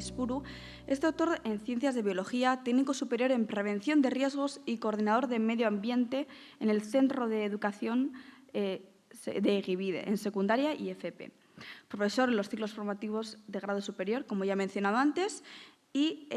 Izpuru, es doctor en Ciencias de Biología, técnico superior en Prevención de Riesgos y coordinador de Medio Ambiente en el Centro de Educación de Egibide, en secundaria y FP. Profesor en los ciclos formativos de grado superior, como ya he mencionado antes, y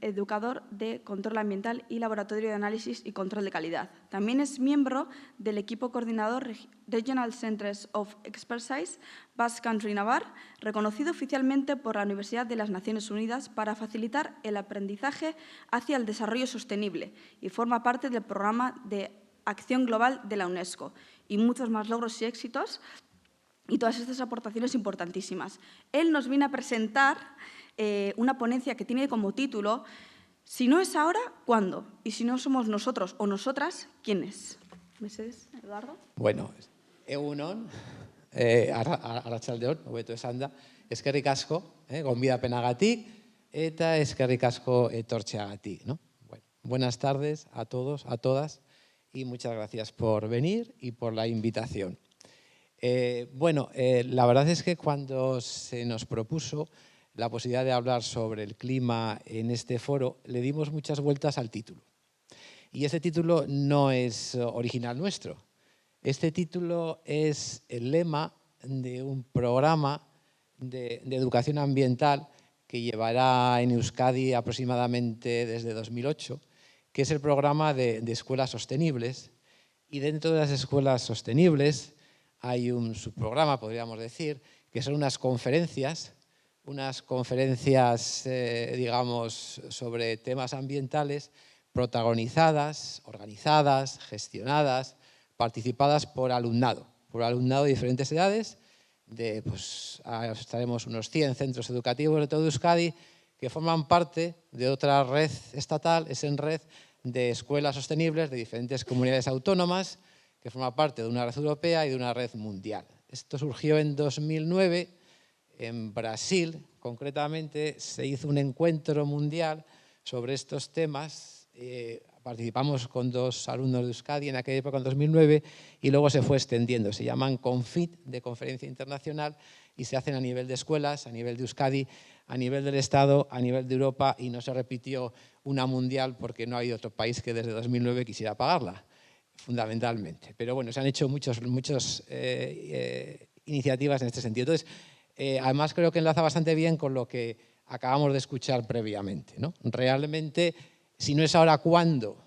educador de control ambiental y laboratorio de análisis y control de calidad. También es miembro del equipo coordinador Regional Centers of Expertise Basque Country Navarre, reconocido oficialmente por la Universidad de las Naciones Unidas para facilitar el aprendizaje hacia el desarrollo sostenible y forma parte del programa de acción global de la UNESCO y muchos más logros y éxitos y todas estas aportaciones importantísimas. Él nos viene a presentar una ponencia que tiene como título «Si no es ahora, ¿cuándo? Y si no somos nosotros o nosotras, ¿quién es?». ¿Mesedez, Eduardo? Bueno, egunon, arratsaldeon, hobeto esanda, eskerrik asko, gonbidapenagatik eta eskerrik asko etortzeagatik, ¿no? Bueno, buenas tardes a todos, a todas, y muchas gracias por venir y por la invitación. La verdad es que cuando se nos propuso la posibilidad de hablar sobre el clima en este foro, le dimos muchas vueltas al título. Y este título no es original nuestro. Este título es el lema de un programa de educación ambiental que llevará en Euskadi aproximadamente desde 2008, que es el programa de escuelas sostenibles. Y dentro de las escuelas sostenibles hay un subprograma, podríamos decir, que son unas conferencias, digamos, sobre temas ambientales, protagonizadas, organizadas, gestionadas, participadas por alumnado de diferentes edades. Estaremos unos 100 centros educativos de todo Euskadi que forman parte de otra red estatal, es en red de escuelas sostenibles de diferentes comunidades autónomas, que forma parte de una red europea y de una red mundial. Esto surgió en 2009. En Brasil, concretamente, se hizo un encuentro mundial sobre estos temas. Participamos con 2 alumnos de Euskadi en aquella época, en 2009, y luego se fue extendiendo. Se llaman CONFIT, de Conferencia Internacional, y se hacen a nivel de escuelas, a nivel de Euskadi, a nivel del Estado, a nivel de Europa, y no se repitió una mundial porque no hay otro país que desde 2009 quisiera pagarla, fundamentalmente. Pero bueno, se han hecho muchas iniciativas en este sentido. Entonces, además creo que enlaza bastante bien con lo que acabamos de escuchar previamente, ¿no? Realmente, si no es ahora, ¿cuándo?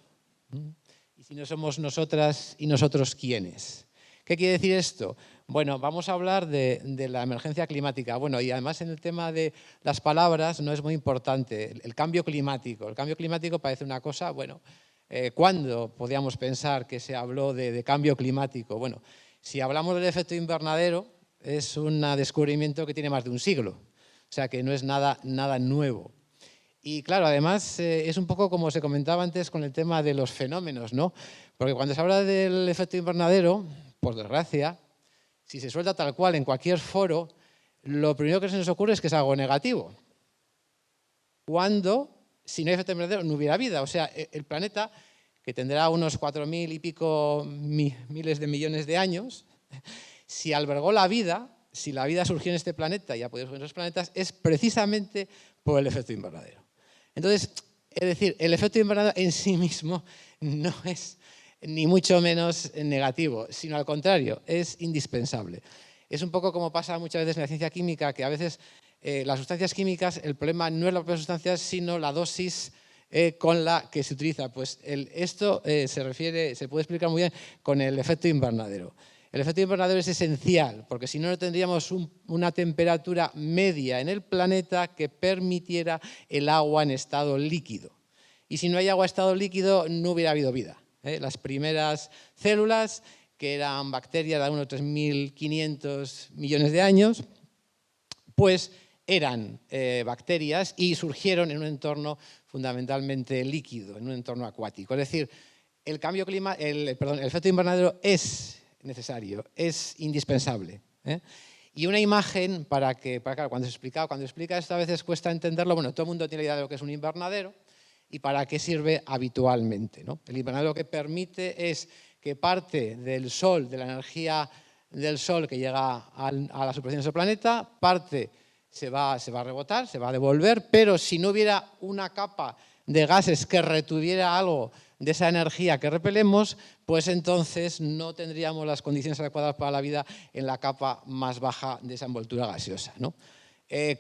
Y si no somos nosotras y nosotros, ¿quiénes? ¿Qué quiere decir esto? Bueno, vamos a hablar de la emergencia climática. Bueno, y además en el tema de las palabras no es muy importante. El cambio climático. El cambio climático parece una cosa, bueno, ¿cuándo podíamos pensar que se habló de cambio climático? Bueno, si hablamos del efecto invernadero, es un descubrimiento que tiene más de un siglo, o sea que no es nada nuevo. Y claro, además es un poco como se comentaba antes con el tema de los fenómenos, ¿no? Porque cuando se habla del efecto invernadero, por desgracia, si se suelta tal cual en cualquier foro, lo primero que se nos ocurre es que es algo negativo. Cuando, si no hay efecto invernadero, no hubiera vida. O sea, el planeta, que tendrá unos 4.000 y pico miles de millones de años, si albergó la vida, si la vida surgió en este planeta y ha podido surgir en otros planetas, es precisamente por el efecto invernadero. Entonces, es decir, el efecto invernadero en sí mismo no es ni mucho menos negativo, sino al contrario, es indispensable. Es un poco como pasa muchas veces en la ciencia química, que a veces las sustancias químicas, el problema no es la propia sustancia, sino la dosis con la que se utiliza. Pues esto se puede explicar muy bien con el efecto invernadero. El efecto invernadero es esencial, porque si no, no tendríamos una temperatura media en el planeta que permitiera el agua en estado líquido. Y si no hay agua en estado líquido, no hubiera habido vida. Las primeras células, que eran bacterias de unos 3.500 millones de años, pues eran bacterias y surgieron en un entorno fundamentalmente líquido, en un entorno acuático. Es decir, el efecto invernadero es necesario, es indispensable. Y una imagen claro, cuando explica esto a veces cuesta entenderlo. Bueno, todo el mundo tiene la idea de lo que es un invernadero y para qué sirve habitualmente, ¿no? El invernadero lo que permite es que parte del sol, de la energía del sol que llega a la superficie de nuestro planeta, parte se va a rebotar, se va a devolver, pero si no hubiera una capa de gases que retuviera algo de esa energía que repelemos, pues entonces no tendríamos las condiciones adecuadas para la vida en la capa más baja de esa envoltura gaseosa, ¿no?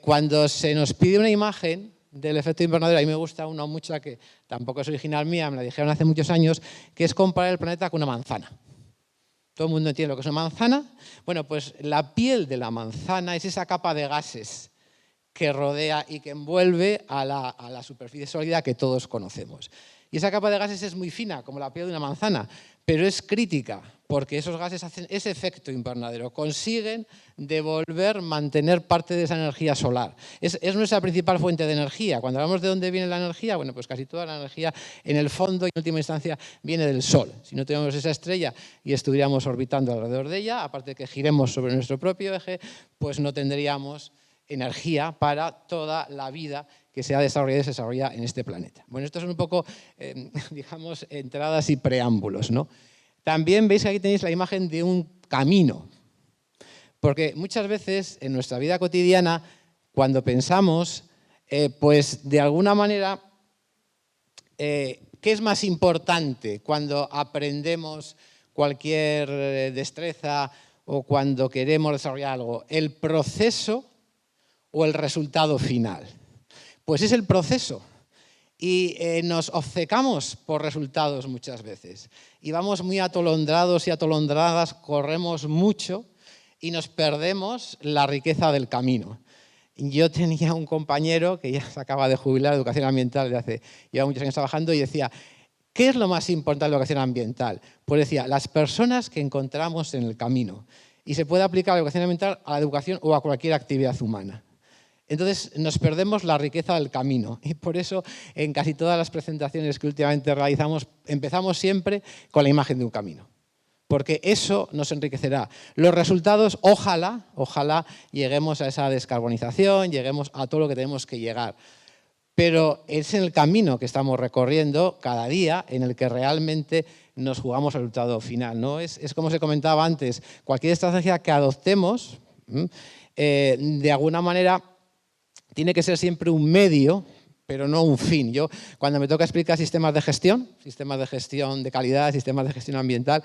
Cuando se nos pide una imagen del efecto invernadero, a mí me gusta una mucho, que tampoco es original mía, me la dijeron hace muchos años, que es comparar el planeta con una manzana. ¿Todo el mundo entiende lo que es una manzana? Bueno, pues la piel de la manzana es esa capa de gases que rodea y que envuelve a la superficie sólida que todos conocemos. Y esa capa de gases es muy fina, como la piel de una manzana, pero es crítica, porque esos gases hacen ese efecto invernadero, consiguen mantener parte de esa energía solar. Es nuestra principal fuente de energía. Cuando hablamos de dónde viene la energía, bueno, pues casi toda la energía en el fondo y en última instancia viene del Sol. Si no tuviéramos esa estrella y estuviéramos orbitando alrededor de ella, aparte de que giremos sobre nuestro propio eje, pues no tendríamos energía para toda la vida que se ha desarrollado y se desarrolla en este planeta. Bueno, estos son un poco, digamos, entradas y preámbulos, ¿no? También veis que aquí tenéis la imagen de un camino, porque muchas veces en nuestra vida cotidiana, cuando pensamos, pues de alguna manera, ¿qué es más importante cuando aprendemos cualquier destreza o cuando queremos desarrollar algo? ¿El proceso o el resultado final? Pues es el proceso. Y nos obcecamos por resultados muchas veces. Y vamos muy atolondrados y atolondradas, corremos mucho y nos perdemos la riqueza del camino. Yo tenía un compañero que ya se acaba de jubilar de educación ambiental, lleva muchos años trabajando, y decía, ¿qué es lo más importante de la educación ambiental? Pues decía, las personas que encontramos en el camino. Y se puede aplicar la educación ambiental a la educación o a cualquier actividad humana. Entonces nos perdemos la riqueza del camino y por eso en casi todas las presentaciones que últimamente realizamos empezamos siempre con la imagen de un camino, porque eso nos enriquecerá. Los resultados, ojalá lleguemos a esa descarbonización, lleguemos a todo lo que tenemos que llegar, pero es en el camino que estamos recorriendo cada día en el que realmente nos jugamos el resultado final, ¿no? Es como se comentaba antes, cualquier estrategia que adoptemos, de alguna manera, tiene que ser siempre un medio, pero no un fin. Yo, cuando me toca explicar sistemas de gestión de calidad, sistemas de gestión ambiental,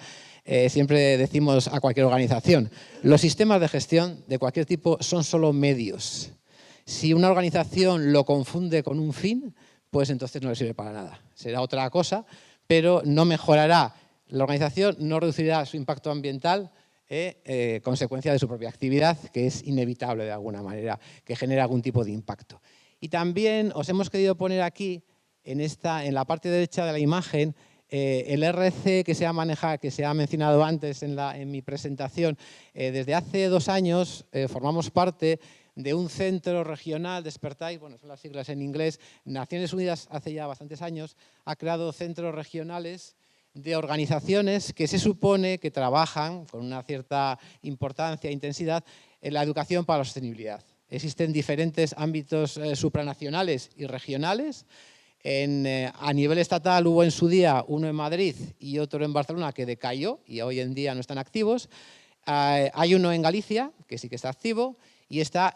siempre decimos a cualquier organización, los sistemas de gestión de cualquier tipo son solo medios. Si una organización lo confunde con un fin, pues entonces no le sirve para nada. Será otra cosa, pero no mejorará la organización, no reducirá su impacto ambiental, consecuencia de su propia actividad, que es inevitable de alguna manera, que genera algún tipo de impacto. Y también os hemos querido poner aquí, en la parte derecha de la imagen, el RC que se ha mencionado antes en mi presentación. Desde hace 2 años formamos parte de un centro regional, Despertáis, bueno, son las siglas en inglés. Naciones Unidas hace ya bastantes años ha creado centros regionales de organizaciones que se supone que trabajan con una cierta importancia e intensidad en la educación para la sostenibilidad. Existen diferentes ámbitos supranacionales y regionales. A nivel estatal hubo en su día uno en Madrid y otro en Barcelona que decayó y hoy en día no están activos. Hay uno en Galicia que sí que está activo y está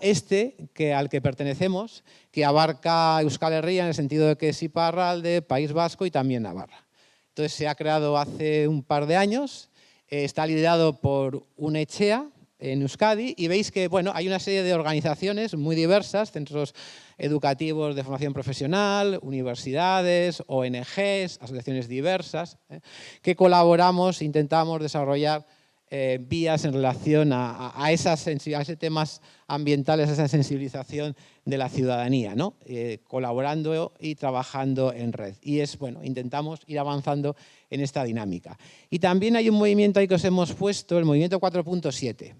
al que pertenecemos, que abarca Euskal Herria en el sentido de que es Iparralde, País Vasco y también Navarra. Entonces se ha creado hace un par de años, está liderado por UNECHEA en Euskadi y veis que bueno, hay una serie de organizaciones muy diversas, centros educativos de formación profesional, universidades, ONGs, asociaciones diversas, que colaboramos, intentamos desarrollar vías en relación a ese temas ambientales, a esa sensibilización de la ciudadanía, ¿no? Colaborando y trabajando en red. Y intentamos ir avanzando en esta dinámica. Y también hay un movimiento ahí que os hemos puesto, el movimiento 4.7.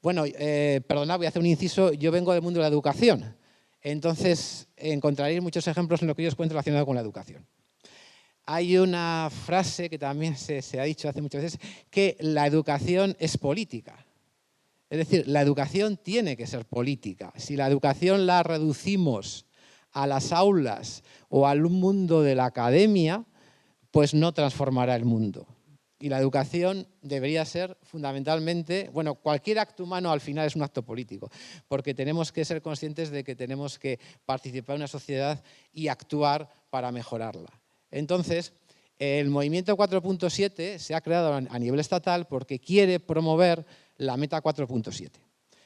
Bueno, perdonad, voy a hacer un inciso, yo vengo del mundo de la educación, entonces encontraréis muchos ejemplos en lo que yo os cuento relacionado con la educación. Hay una frase que también se ha dicho hace muchas veces, que la educación es política. Es decir, la educación tiene que ser política. Si la educación la reducimos a las aulas o al mundo de la academia, pues no transformará el mundo. Y la educación debería ser fundamentalmente, bueno, cualquier acto humano al final es un acto político, porque tenemos que ser conscientes de que tenemos que participar en una sociedad y actuar para mejorarla. Entonces, el movimiento 4.7 se ha creado a nivel estatal porque quiere promover la meta 4.7.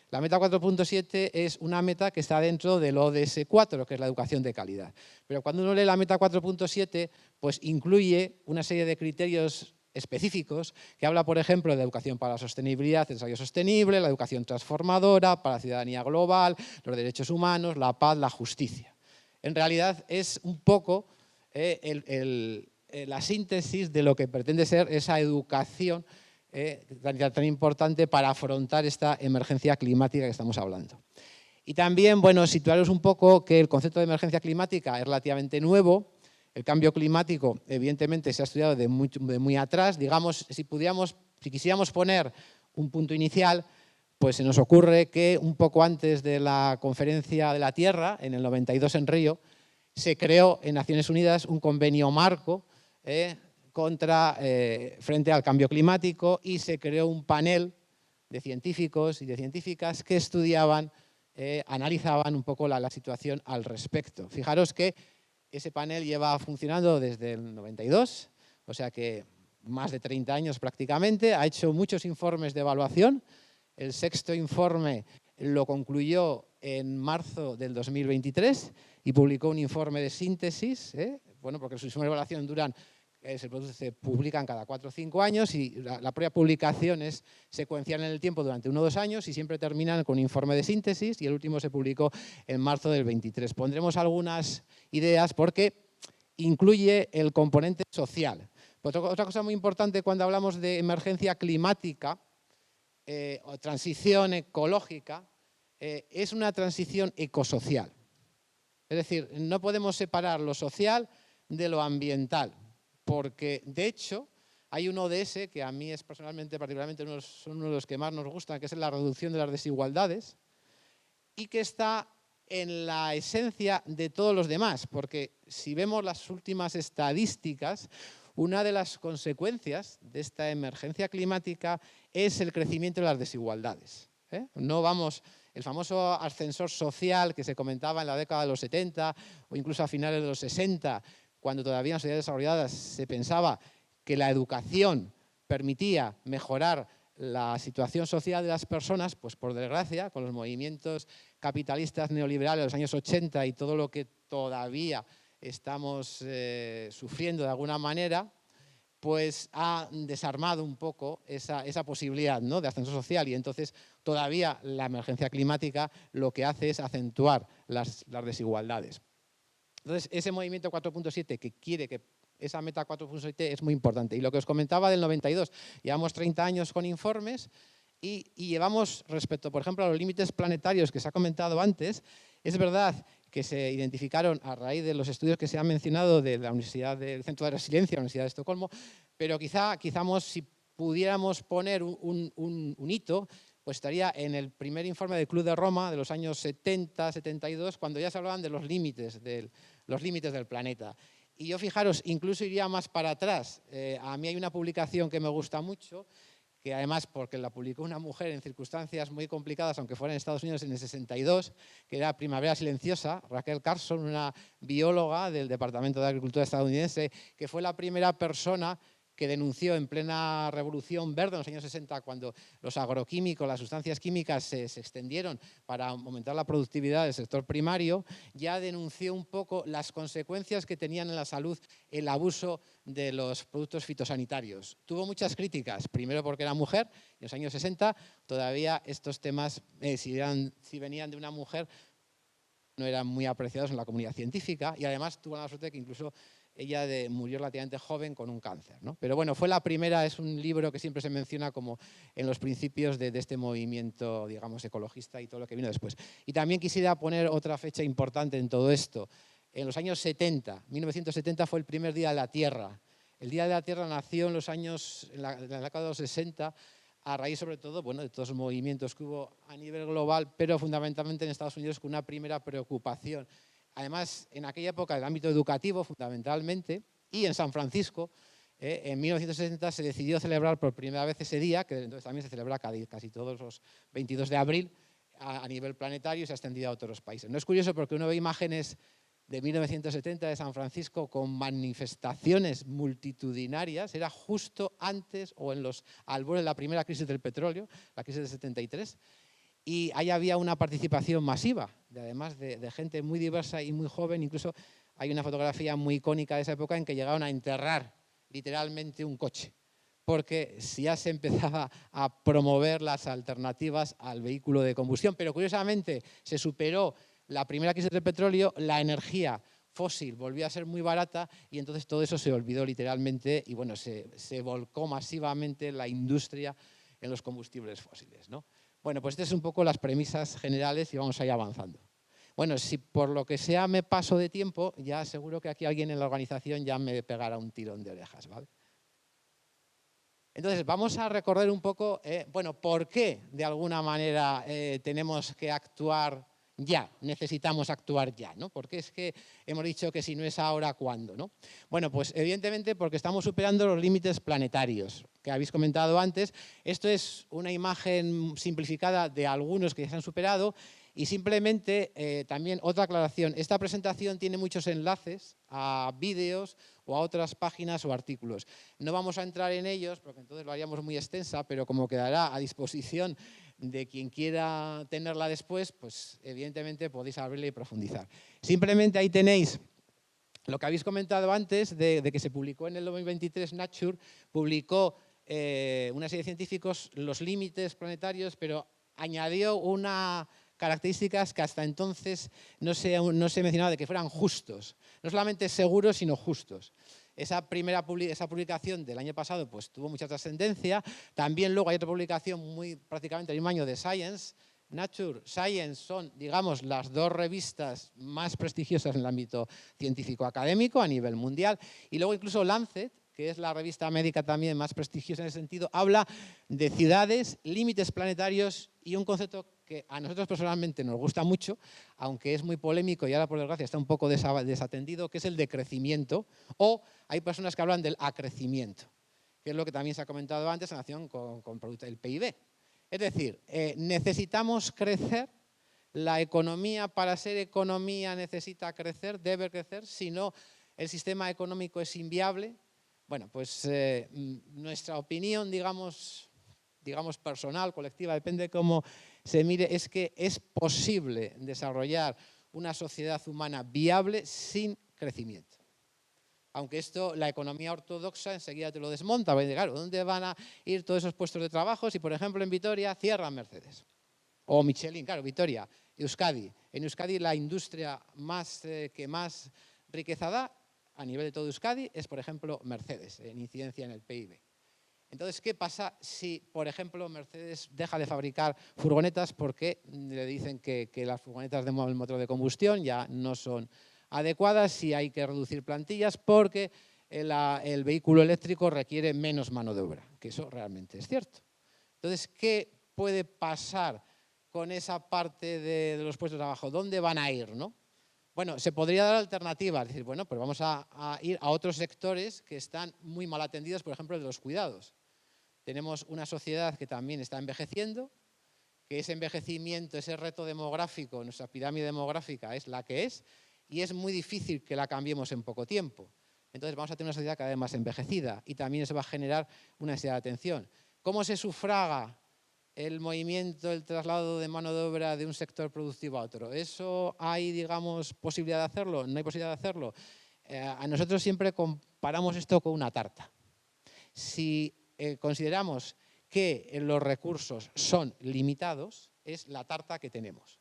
La meta 4.7 es una meta que está dentro del ODS 4, que es la educación de calidad. Pero cuando uno lee la meta 4.7, pues incluye una serie de criterios específicos que habla, por ejemplo, de educación para la sostenibilidad, desarrollo sostenible, la educación transformadora, para la ciudadanía global, los derechos humanos, la paz, la justicia. En realidad es un poco la síntesis de lo que pretende ser esa educación tan importante para afrontar esta emergencia climática que estamos hablando. Y también, bueno, situaros un poco que el concepto de emergencia climática es relativamente nuevo. El cambio climático, evidentemente, se ha estudiado de muy atrás. Digamos, si quisiéramos poner un punto inicial, pues se nos ocurre que un poco antes de la Conferencia de la Tierra, en el 92 en Río, se creó en Naciones Unidas un convenio marco frente al cambio climático y se creó un panel de científicos y de científicas que estudiaban, analizaban un poco la situación al respecto. Fijaros que ese panel lleva funcionando desde el 92, o sea que más de 30 años prácticamente, ha hecho muchos informes de evaluación. El 6º informe lo concluyó en marzo del 2023 y publicó un informe de síntesis, bueno, porque sus informes de evaluación se publican cada 4 o 5 años y la propia publicación es secuencial en el tiempo durante 1 o 2 años y siempre terminan con un informe de síntesis y el último se publicó en marzo del 23. Pondremos algunas ideas porque incluye el componente social. Otra cosa muy importante cuando hablamos de emergencia climática o transición ecológica es una transición ecosocial. Es decir, no podemos separar lo social de lo ambiental. Porque, de hecho, hay un ODS que a mí es personalmente, particularmente, son uno de los que más nos gustan, que es la reducción de las desigualdades, y que está en la esencia de todos los demás, porque si vemos las últimas estadísticas, una de las consecuencias de esta emergencia climática es el crecimiento de las desigualdades. No vamos, el famoso ascensor social que se comentaba en la década de los 70 o incluso a finales de los 60, cuando todavía en las sociedades desarrolladas se pensaba que la educación permitía mejorar la situación social de las personas, pues por desgracia, con los movimientos capitalistas neoliberales de los años 80 y todo lo que todavía estamos sufriendo de alguna manera, pues ha desarmado un poco esa posibilidad, ¿no?, de ascenso social, y entonces todavía la emergencia climática lo que hace es acentuar las desigualdades. Entonces, ese movimiento 4.7 que quiere que esa meta 4.7 es muy importante. Y lo que os comentaba del 92, llevamos 30 años con informes y llevamos, respecto, por ejemplo, a los límites planetarios que se ha comentado antes, es verdad que se identificaron a raíz de los estudios que se han mencionado de la Universidad del Centro de Resiliencia, la Universidad de Estocolmo, pero quizás si pudiéramos poner un hito, pues estaría en el primer informe del Club de Roma de los años 70, 72, cuando ya se hablaban de los límites del planeta. Y yo, fijaros, incluso iría más para atrás. A mí hay una publicación que me gusta mucho, que además porque la publicó una mujer en circunstancias muy complicadas, aunque fuera en Estados Unidos en el 62, que era Primavera Silenciosa, Rachel Carson, una bióloga del Departamento de Agricultura estadounidense, que fue la primera persona que denunció en plena Revolución Verde en los años 60, cuando los agroquímicos, las sustancias químicas se extendieron para aumentar la productividad del sector primario, ya denunció un poco las consecuencias que tenían en la salud el abuso de los productos fitosanitarios. Tuvo muchas críticas, primero porque era mujer, y en los años 60 todavía estos temas, si venían de una mujer, no eran muy apreciados en la comunidad científica, y además tuvo la suerte de que incluso ella murió relativamente joven con un cáncer, ¿no? Pero bueno, fue la primera, es un libro que siempre se menciona como en los principios de este movimiento, digamos, ecologista y todo lo que vino después. Y también quisiera poner otra fecha importante en todo esto. En los años 70, 1970 fue el primer Día de la Tierra. El Día de la Tierra nació en la década de los 60, a raíz sobre todo, bueno, de todos los movimientos que hubo a nivel global, pero fundamentalmente en Estados Unidos con una primera preocupación. Además, en aquella época, el ámbito educativo, fundamentalmente, y en San Francisco, En 1970 se decidió celebrar por primera vez ese día, que entonces también se celebra casi todos los 22 de abril a nivel planetario y se ha extendido a otros países. No es curioso porque uno ve imágenes de 1970 de San Francisco con manifestaciones multitudinarias, era justo antes o en los albores de la primera crisis del petróleo, la crisis del 73, y ahí había una participación masiva, además de gente muy diversa y muy joven. Incluso hay una fotografía muy icónica de esa época en que llegaron a enterrar literalmente un coche, porque ya se empezaba a promover las alternativas al vehículo de combustión. Pero curiosamente se superó la primera crisis del petróleo, la energía fósil volvió a ser muy barata y entonces todo eso se olvidó literalmente y bueno, se volcó masivamente la industria en los combustibles fósiles, ¿no? Bueno, pues estas son un poco las premisas generales y vamos a ir avanzando. Bueno, si por lo que sea me paso de tiempo, ya seguro que aquí alguien en la organización ya me pegará un tirón de orejas, ¿vale? Entonces, vamos a recordar un poco, bueno, por qué de alguna manera tenemos que actuar ya, necesitamos actuar ya, ¿no? Porque es que hemos dicho que si no es ahora, ¿cuándo, no? Bueno, pues evidentemente porque estamos superando los límites planetarios que habéis comentado antes. Esto es una imagen simplificada de algunos que ya se han superado. Y simplemente, también otra aclaración, esta presentación tiene muchos enlaces a vídeos o a otras páginas o artículos. No vamos a entrar en ellos porque entonces lo haríamos muy extensa, pero como quedará a disposición de quien quiera tenerla después, pues evidentemente podéis abrirla y profundizar. Simplemente ahí tenéis lo que habéis comentado antes de que se publicó en el 2023, Nature publicó una serie de científicos los límites planetarios, pero añadió una características que hasta entonces no se mencionaba, de que fueran justos. No solamente seguros, sino justos. Esa publicación del año pasado pues, tuvo mucha trascendencia. También luego hay otra publicación prácticamente el mismo año de Science. Nature, Science son, digamos, las dos revistas más prestigiosas en el ámbito científico-académico a nivel mundial. Y luego incluso Lancet, que es la revista médica también más prestigiosa en ese sentido, habla de ciudades, límites planetarios y un concepto que a nosotros personalmente nos gusta mucho, aunque es muy polémico y ahora por desgracia está un poco desatendido, que es el decrecimiento, o hay personas que hablan del acrecimiento, que es lo que también se ha comentado antes en relación con el PIB. Es decir, necesitamos crecer, la economía para ser economía necesita crecer, debe crecer, si no el sistema económico es inviable. Bueno, pues nuestra opinión, digamos personal, colectiva, depende de cómo se mire, es que es posible desarrollar una sociedad humana viable sin crecimiento. Aunque esto, la economía ortodoxa enseguida te lo desmonta, porque claro, ¿dónde van a ir todos esos puestos de trabajo si, por ejemplo, en Vitoria cierran Mercedes? O Michelin, claro, Vitoria, Euskadi. En Euskadi la industria que más riqueza da a nivel de todo Euskadi es, por ejemplo, Mercedes, en incidencia en el PIB. Entonces, ¿qué pasa si, por ejemplo, Mercedes deja de fabricar furgonetas porque le dicen que las furgonetas de motor de combustión ya no son adecuadas y hay que reducir plantillas porque el vehículo eléctrico requiere menos mano de obra? Que eso realmente es cierto. Entonces, ¿qué puede pasar con esa parte de los puestos de trabajo? ¿Dónde van a ir, no? Bueno, se podría dar alternativas, decir, bueno, pues vamos a ir a otros sectores que están muy mal atendidos, por ejemplo, el de los cuidados. Tenemos una sociedad que también está envejeciendo, que ese envejecimiento, ese reto demográfico, nuestra pirámide demográfica es la que es, y es muy difícil que la cambiemos en poco tiempo. Entonces vamos a tener una sociedad cada vez más envejecida y también eso va a generar una necesidad de atención. ¿Cómo se sufraga el movimiento, el traslado de mano de obra de un sector productivo a otro? ¿Eso hay, digamos, posibilidad de hacerlo? ¿No hay posibilidad de hacerlo? A nosotros siempre comparamos esto con una tarta. Si consideramos que los recursos son limitados, es la tarta que tenemos.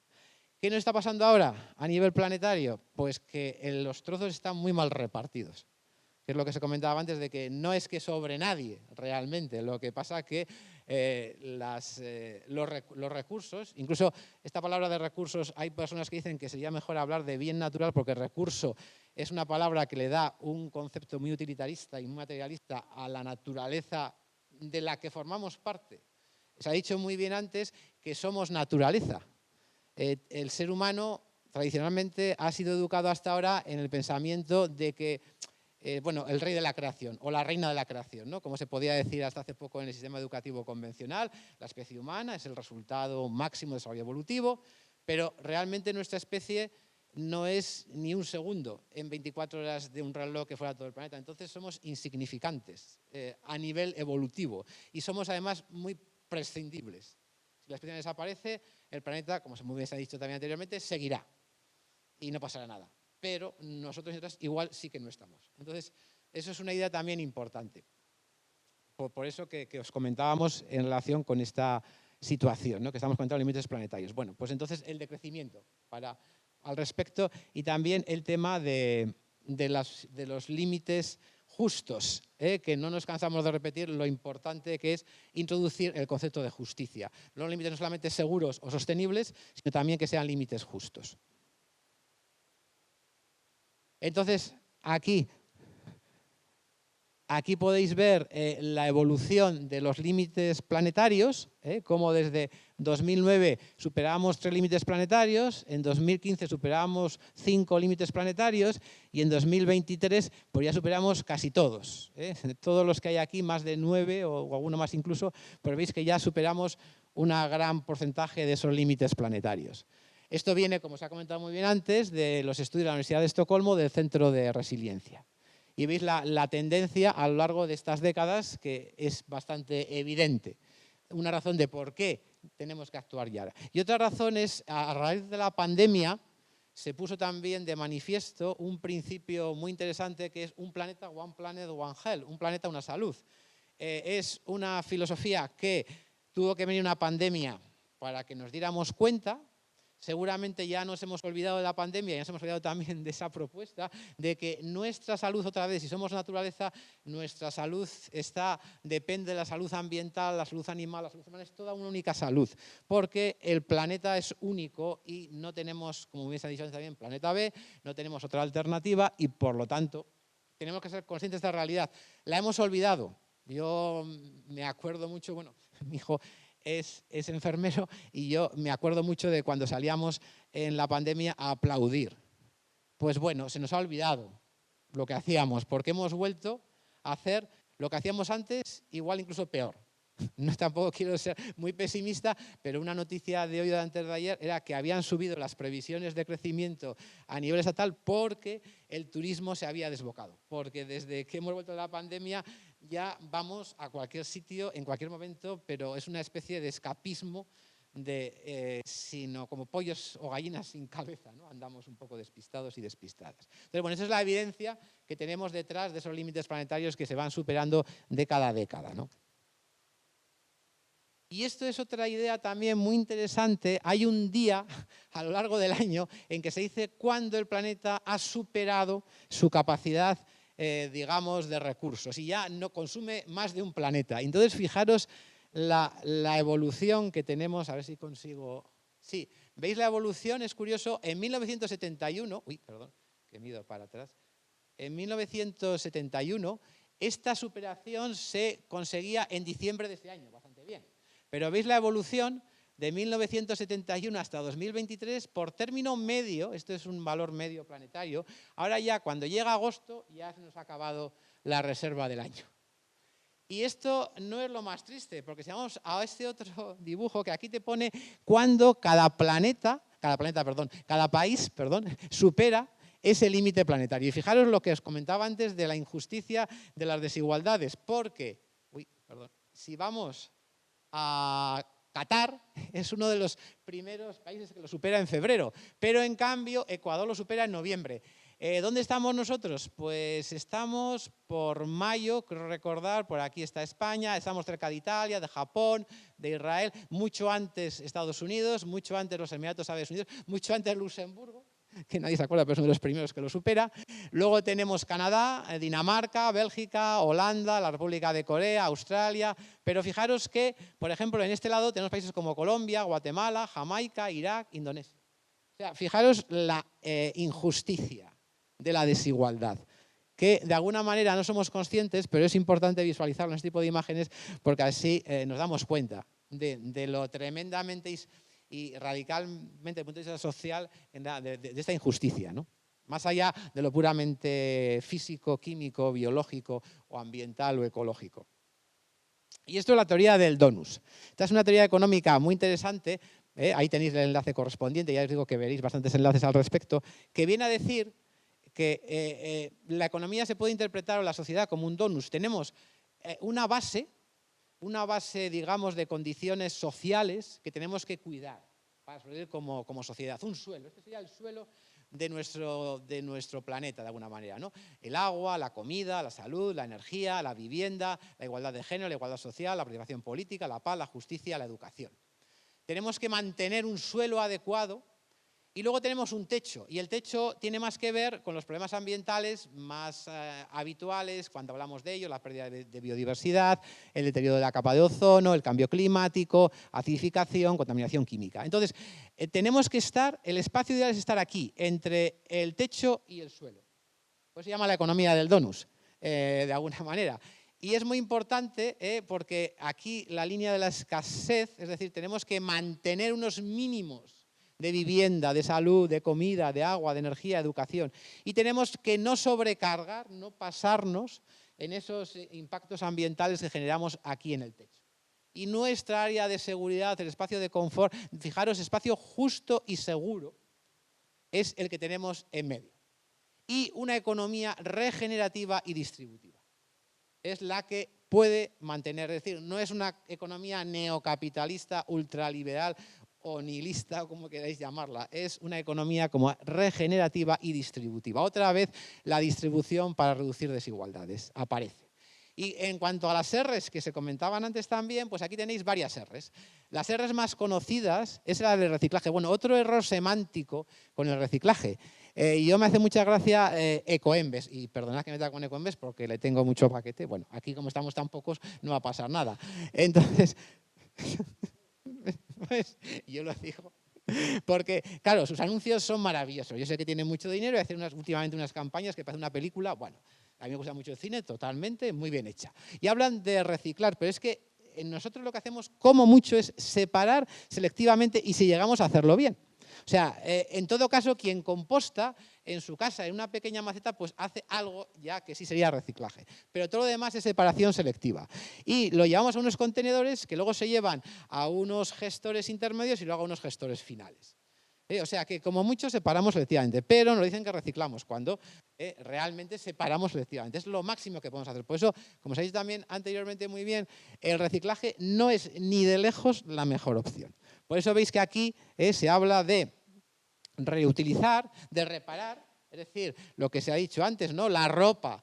¿Qué nos está pasando ahora a nivel planetario? Pues que los trozos están muy mal repartidos, que es lo que se comentaba antes, de que no es que sobre nadie realmente, lo que pasa que los recursos, incluso esta palabra de recursos, hay personas que dicen que sería mejor hablar de bien natural porque recurso es una palabra que le da un concepto muy utilitarista y muy materialista a la naturaleza de la que formamos parte. Se ha dicho muy bien antes que somos naturaleza. El ser humano tradicionalmente ha sido educado hasta ahora en el pensamiento de que bueno, el rey de la creación o la reina de la creación, ¿no? Como se podía decir hasta hace poco en el sistema educativo convencional, la especie humana es el resultado máximo de desarrollo evolutivo, pero realmente nuestra especie no es ni un segundo en 24 horas de un reloj que fuera todo el planeta. Entonces somos insignificantes a nivel evolutivo y somos además muy prescindibles. Si la especie desaparece, el planeta, como muy bien se ha dicho también anteriormente, seguirá y no pasará nada. Pero nosotros y nosotras igual sí que no estamos. Entonces, eso es una idea también importante. Por eso que os comentábamos en relación con esta situación, ¿no? Que estamos comentando límites planetarios. Bueno, pues entonces el decrecimiento al respecto y también el tema de los límites justos, que no nos cansamos de repetir lo importante que es introducir el concepto de justicia. Los límites no solamente seguros o sostenibles, sino también que sean límites justos. Entonces, aquí podéis ver la evolución de los límites planetarios, como desde 2009 superábamos 3 límites planetarios, en 2015 superábamos 5 límites planetarios y en 2023 pues ya superamos casi todos. Todos los que hay aquí, más de 9 o alguno más incluso, pues veis que ya superamos un gran porcentaje de esos límites planetarios. Esto viene, como se ha comentado muy bien antes, de los estudios de la Universidad de Estocolmo del Centro de Resiliencia. Y veis la tendencia a lo largo de estas décadas que es bastante evidente. Una razón de por qué tenemos que actuar ya. Y otra razón es, a raíz de la pandemia, se puso también de manifiesto un principio muy interesante que es un planeta, one planet, one health, un planeta, una salud. Es una filosofía que tuvo que venir una pandemia para que nos diéramos cuenta. Seguramente ya nos hemos olvidado de la pandemia y nos hemos olvidado también de esa propuesta de que nuestra salud, otra vez, si somos naturaleza, nuestra salud depende de la salud ambiental, la salud animal, la salud humana, es toda una única salud, porque el planeta es único y no tenemos, como bien se ha dicho antes también, planeta B, no tenemos otra alternativa y por lo tanto tenemos que ser conscientes de esta realidad. La hemos olvidado. Yo me acuerdo mucho, bueno, mi hijo es enfermero y yo me acuerdo mucho de cuando salíamos en la pandemia a aplaudir. Pues bueno, se nos ha olvidado lo que hacíamos porque hemos vuelto a hacer lo que hacíamos antes, igual incluso peor. No, tampoco quiero ser muy pesimista, pero una noticia de hoy o de antes de ayer era que habían subido las previsiones de crecimiento a nivel estatal porque el turismo se había desbocado. Porque desde que hemos vuelto de la pandemia ya vamos a cualquier sitio, en cualquier momento, pero es una especie de escapismo, sino como pollos o gallinas sin cabeza, ¿no? Andamos un poco despistados y despistadas. Entonces, bueno, esa es la evidencia que tenemos detrás de esos límites planetarios que se van superando década a década, ¿no? Y esto es otra idea también muy interesante. Hay un día a lo largo del año en que se dice cuándo el planeta ha superado su capacidad, digamos, de recursos y ya no consume más de un planeta. Entonces, fijaros la evolución que tenemos. A ver si consigo... Sí, ¿veis la evolución? Es curioso. En 1971... Uy, perdón, que me he ido para atrás. En 1971, esta superación se conseguía en diciembre de ese año, bastante bien. Pero veis la evolución de 1971 hasta 2023 por término medio, esto es un valor medio planetario, ahora ya cuando llega agosto ya se nos ha acabado la reserva del año. Y esto no es lo más triste, porque si vamos a este otro dibujo que aquí te pone cuando cada país supera ese límite planetario. Y fijaros lo que os comentaba antes de la injusticia de las desigualdades, porque, si vamos a Qatar, es uno de los primeros países que lo supera en febrero, pero en cambio Ecuador lo supera en noviembre. ¿Dónde estamos nosotros? Pues estamos por mayo, creo recordar, por aquí está España, estamos cerca de Italia, de Japón, de Israel, mucho antes Estados Unidos, mucho antes los Emiratos Árabes Unidos, mucho antes Luxemburgo, que nadie se acuerda, pero es uno de los primeros que lo supera. Luego tenemos Canadá, Dinamarca, Bélgica, Holanda, la República de Corea, Australia. Pero fijaros que, por ejemplo, en este lado tenemos países como Colombia, Guatemala, Jamaica, Irak, Indonesia. O sea, fijaros la injusticia de la desigualdad, que de alguna manera no somos conscientes, pero es importante visualizarlo en este tipo de imágenes porque así nos damos cuenta de lo tremendamente y radicalmente desde el punto de vista social de esta injusticia, ¿no? más allá de lo puramente físico, químico, biológico o ambiental o ecológico. Y esto es la teoría del donus. Esta es una teoría económica muy interesante, ahí tenéis el enlace correspondiente, ya os digo que veréis bastantes enlaces al respecto, que viene a decir que la economía se puede interpretar o la sociedad como un donus. Tenemos una base, digamos, de condiciones sociales que tenemos que cuidar para sobrevivir como sociedad. Un suelo, este sería el suelo de nuestro planeta, de alguna manera, ¿no? El agua, la comida, la salud, la energía, la vivienda, la igualdad de género, la igualdad social, la participación política, la paz, la justicia, la educación. Tenemos que mantener un suelo adecuado. Y luego tenemos un techo, y el techo tiene más que ver con los problemas ambientales más habituales, cuando hablamos de ello, la pérdida de biodiversidad, el deterioro de la capa de ozono, el cambio climático, acidificación, contaminación química. Entonces, el espacio ideal es estar aquí, entre el techo y el suelo. Pues se llama la economía del donus, de alguna manera. Y es muy importante porque aquí la línea de la escasez, es decir, tenemos que mantener unos mínimos de vivienda, de salud, de comida, de agua, de energía, de educación. Y tenemos que no sobrecargar, no pasarnos en esos impactos ambientales que generamos aquí en el techo. Y nuestra área de seguridad, el espacio de confort, fijaros, espacio justo y seguro, es el que tenemos en medio. Y una economía regenerativa y distributiva. Es la que puede mantener, es decir, no es una economía neocapitalista, ultraliberal, o nihilista, o como queráis llamarla, es una economía como regenerativa y distributiva. Otra vez la distribución para reducir desigualdades aparece. Y en cuanto a las R's que se comentaban antes también, pues aquí tenéis varias R's. Las R's más conocidas es la del reciclaje. Bueno, otro error semántico con el reciclaje. Yo me hace mucha gracia Ecoembes, y perdonad que me meta con Ecoembes porque le tengo mucho paquete. Bueno, aquí como estamos tan pocos no va a pasar nada. Entonces... Pues yo lo digo porque, claro, sus anuncios son maravillosos. Yo sé que tienen mucho dinero y hacen últimamente unas campañas que parecen una película. Bueno, a mí me gusta mucho el cine, totalmente, muy bien hecha. Y hablan de reciclar, pero es que nosotros lo que hacemos como mucho es separar selectivamente y si llegamos a hacerlo bien. O sea, en todo caso, quien composta en su casa, en una pequeña maceta, pues hace algo ya que sí sería reciclaje. Pero todo lo demás es separación selectiva. Y lo llevamos a unos contenedores que luego se llevan a unos gestores intermedios y luego a unos gestores finales. O sea que como mucho separamos selectivamente, pero nos dicen que reciclamos cuando realmente separamos selectivamente. Es lo máximo que podemos hacer. Por eso, como se ha dicho también anteriormente muy bien, el reciclaje no es ni de lejos la mejor opción. Por eso veis que aquí se habla de reutilizar, de reparar, es decir, lo que se ha dicho antes, ¿no? La ropa,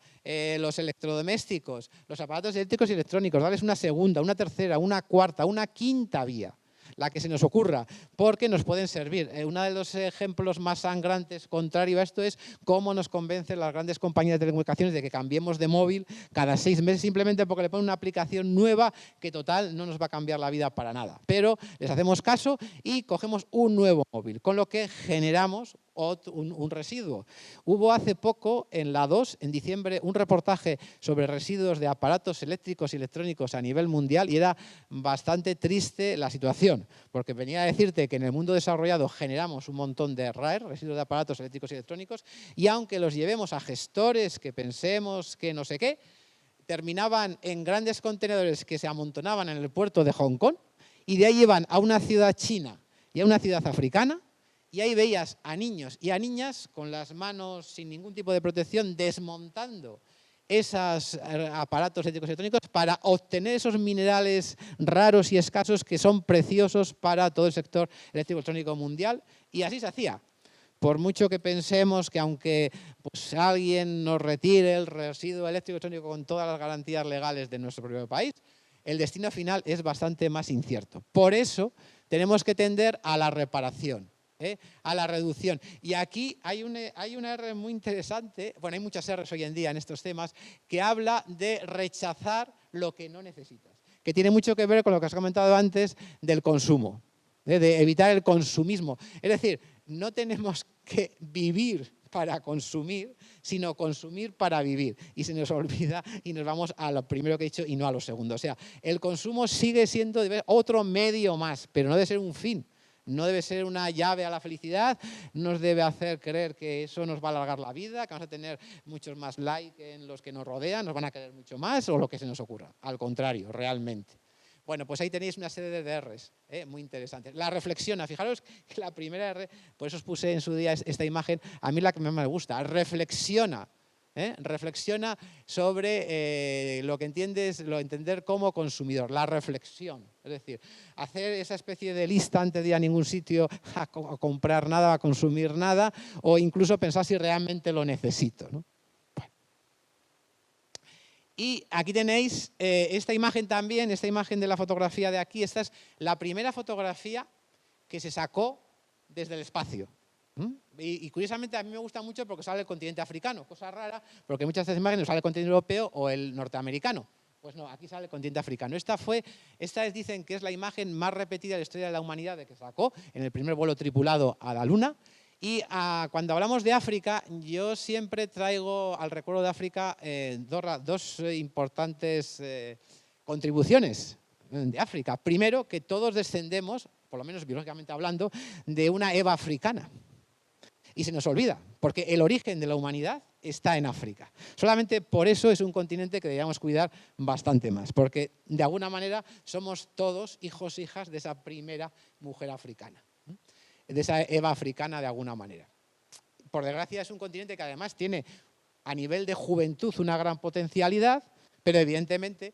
los electrodomésticos, los aparatos eléctricos y electrónicos, darles una segunda, una tercera, una cuarta, una quinta vía, la que se nos ocurra, porque nos pueden servir. Uno de los ejemplos más sangrantes contrario a esto es cómo nos convencen las grandes compañías de telecomunicaciones de que cambiemos de móvil cada 6 meses simplemente porque le ponen una aplicación nueva que total no nos va a cambiar la vida para nada. Pero les hacemos caso y cogemos un nuevo móvil, con lo que generamos un residuo. Hubo hace poco, en la 2, en diciembre, un reportaje sobre residuos de aparatos eléctricos y electrónicos a nivel mundial y era bastante triste la situación, porque venía a decirte que en el mundo desarrollado generamos un montón de RAER, residuos de aparatos eléctricos y electrónicos, y aunque los llevemos a gestores que pensemos que no sé qué, terminaban en grandes contenedores que se amontonaban en el puerto de Hong Kong y de ahí iban a una ciudad china y a una ciudad africana. Y ahí veías a niños y a niñas con las manos sin ningún tipo de protección desmontando esos aparatos eléctricos y electrónicos para obtener esos minerales raros y escasos que son preciosos para todo el sector eléctrico electrónico mundial. Y así se hacía. Por mucho que pensemos que aunque pues, alguien nos retire el residuo eléctrico electrónico con todas las garantías legales de nuestro propio país, el destino final es bastante más incierto. Por eso tenemos que tender a la reparación. A la reducción. Y aquí hay una R muy interesante, bueno, hay muchas R's hoy en día en estos temas, que habla de rechazar lo que no necesitas, que tiene mucho que ver con lo que has comentado antes del consumo, de evitar el consumismo. Es decir, no tenemos que vivir para consumir, sino consumir para vivir. Y se nos olvida y nos vamos a lo primero que he dicho y no a lo segundo. O sea, el consumo sigue siendo otro medio más, pero no debe ser un fin. No debe ser una llave a la felicidad, no nos debe hacer creer que eso nos va a alargar la vida, que vamos a tener muchos más likes en los que nos rodean, nos van a querer mucho más o lo que se nos ocurra. Al contrario, realmente. Bueno, pues ahí tenéis una serie de Rs, muy interesantes. La reflexiona, fijaros que la primera R, por eso os puse en su día esta imagen, a mí la que más me gusta, reflexiona. Reflexiona sobre lo que entender como consumidor, la reflexión. Es decir, hacer esa especie de lista antes de ir a ningún sitio a comprar nada, a consumir nada, o incluso pensar si realmente lo necesito, ¿no? Bueno. Y aquí tenéis esta imagen también, esta imagen de la fotografía de aquí. Esta es la primera fotografía que se sacó desde el espacio. Y curiosamente a mí me gusta mucho porque sale el continente africano, cosa rara, porque muchas veces imágenes sale el continente europeo o el norteamericano. Pues no, aquí sale el continente africano. Dicen que es la imagen más repetida de la historia de la humanidad de que sacó en el primer vuelo tripulado a la Luna. Y cuando hablamos de África, yo siempre traigo al recuerdo de África dos importantes contribuciones de África. Primero, que todos descendemos, por lo menos biológicamente hablando, de una Eva africana. Y se nos olvida, porque el origen de la humanidad está en África. Solamente por eso es un continente que deberíamos cuidar bastante más, porque de alguna manera somos todos hijos e hijas de esa primera mujer africana, de esa Eva africana de alguna manera. Por desgracia es un continente que además tiene a nivel de juventud una gran potencialidad, pero evidentemente,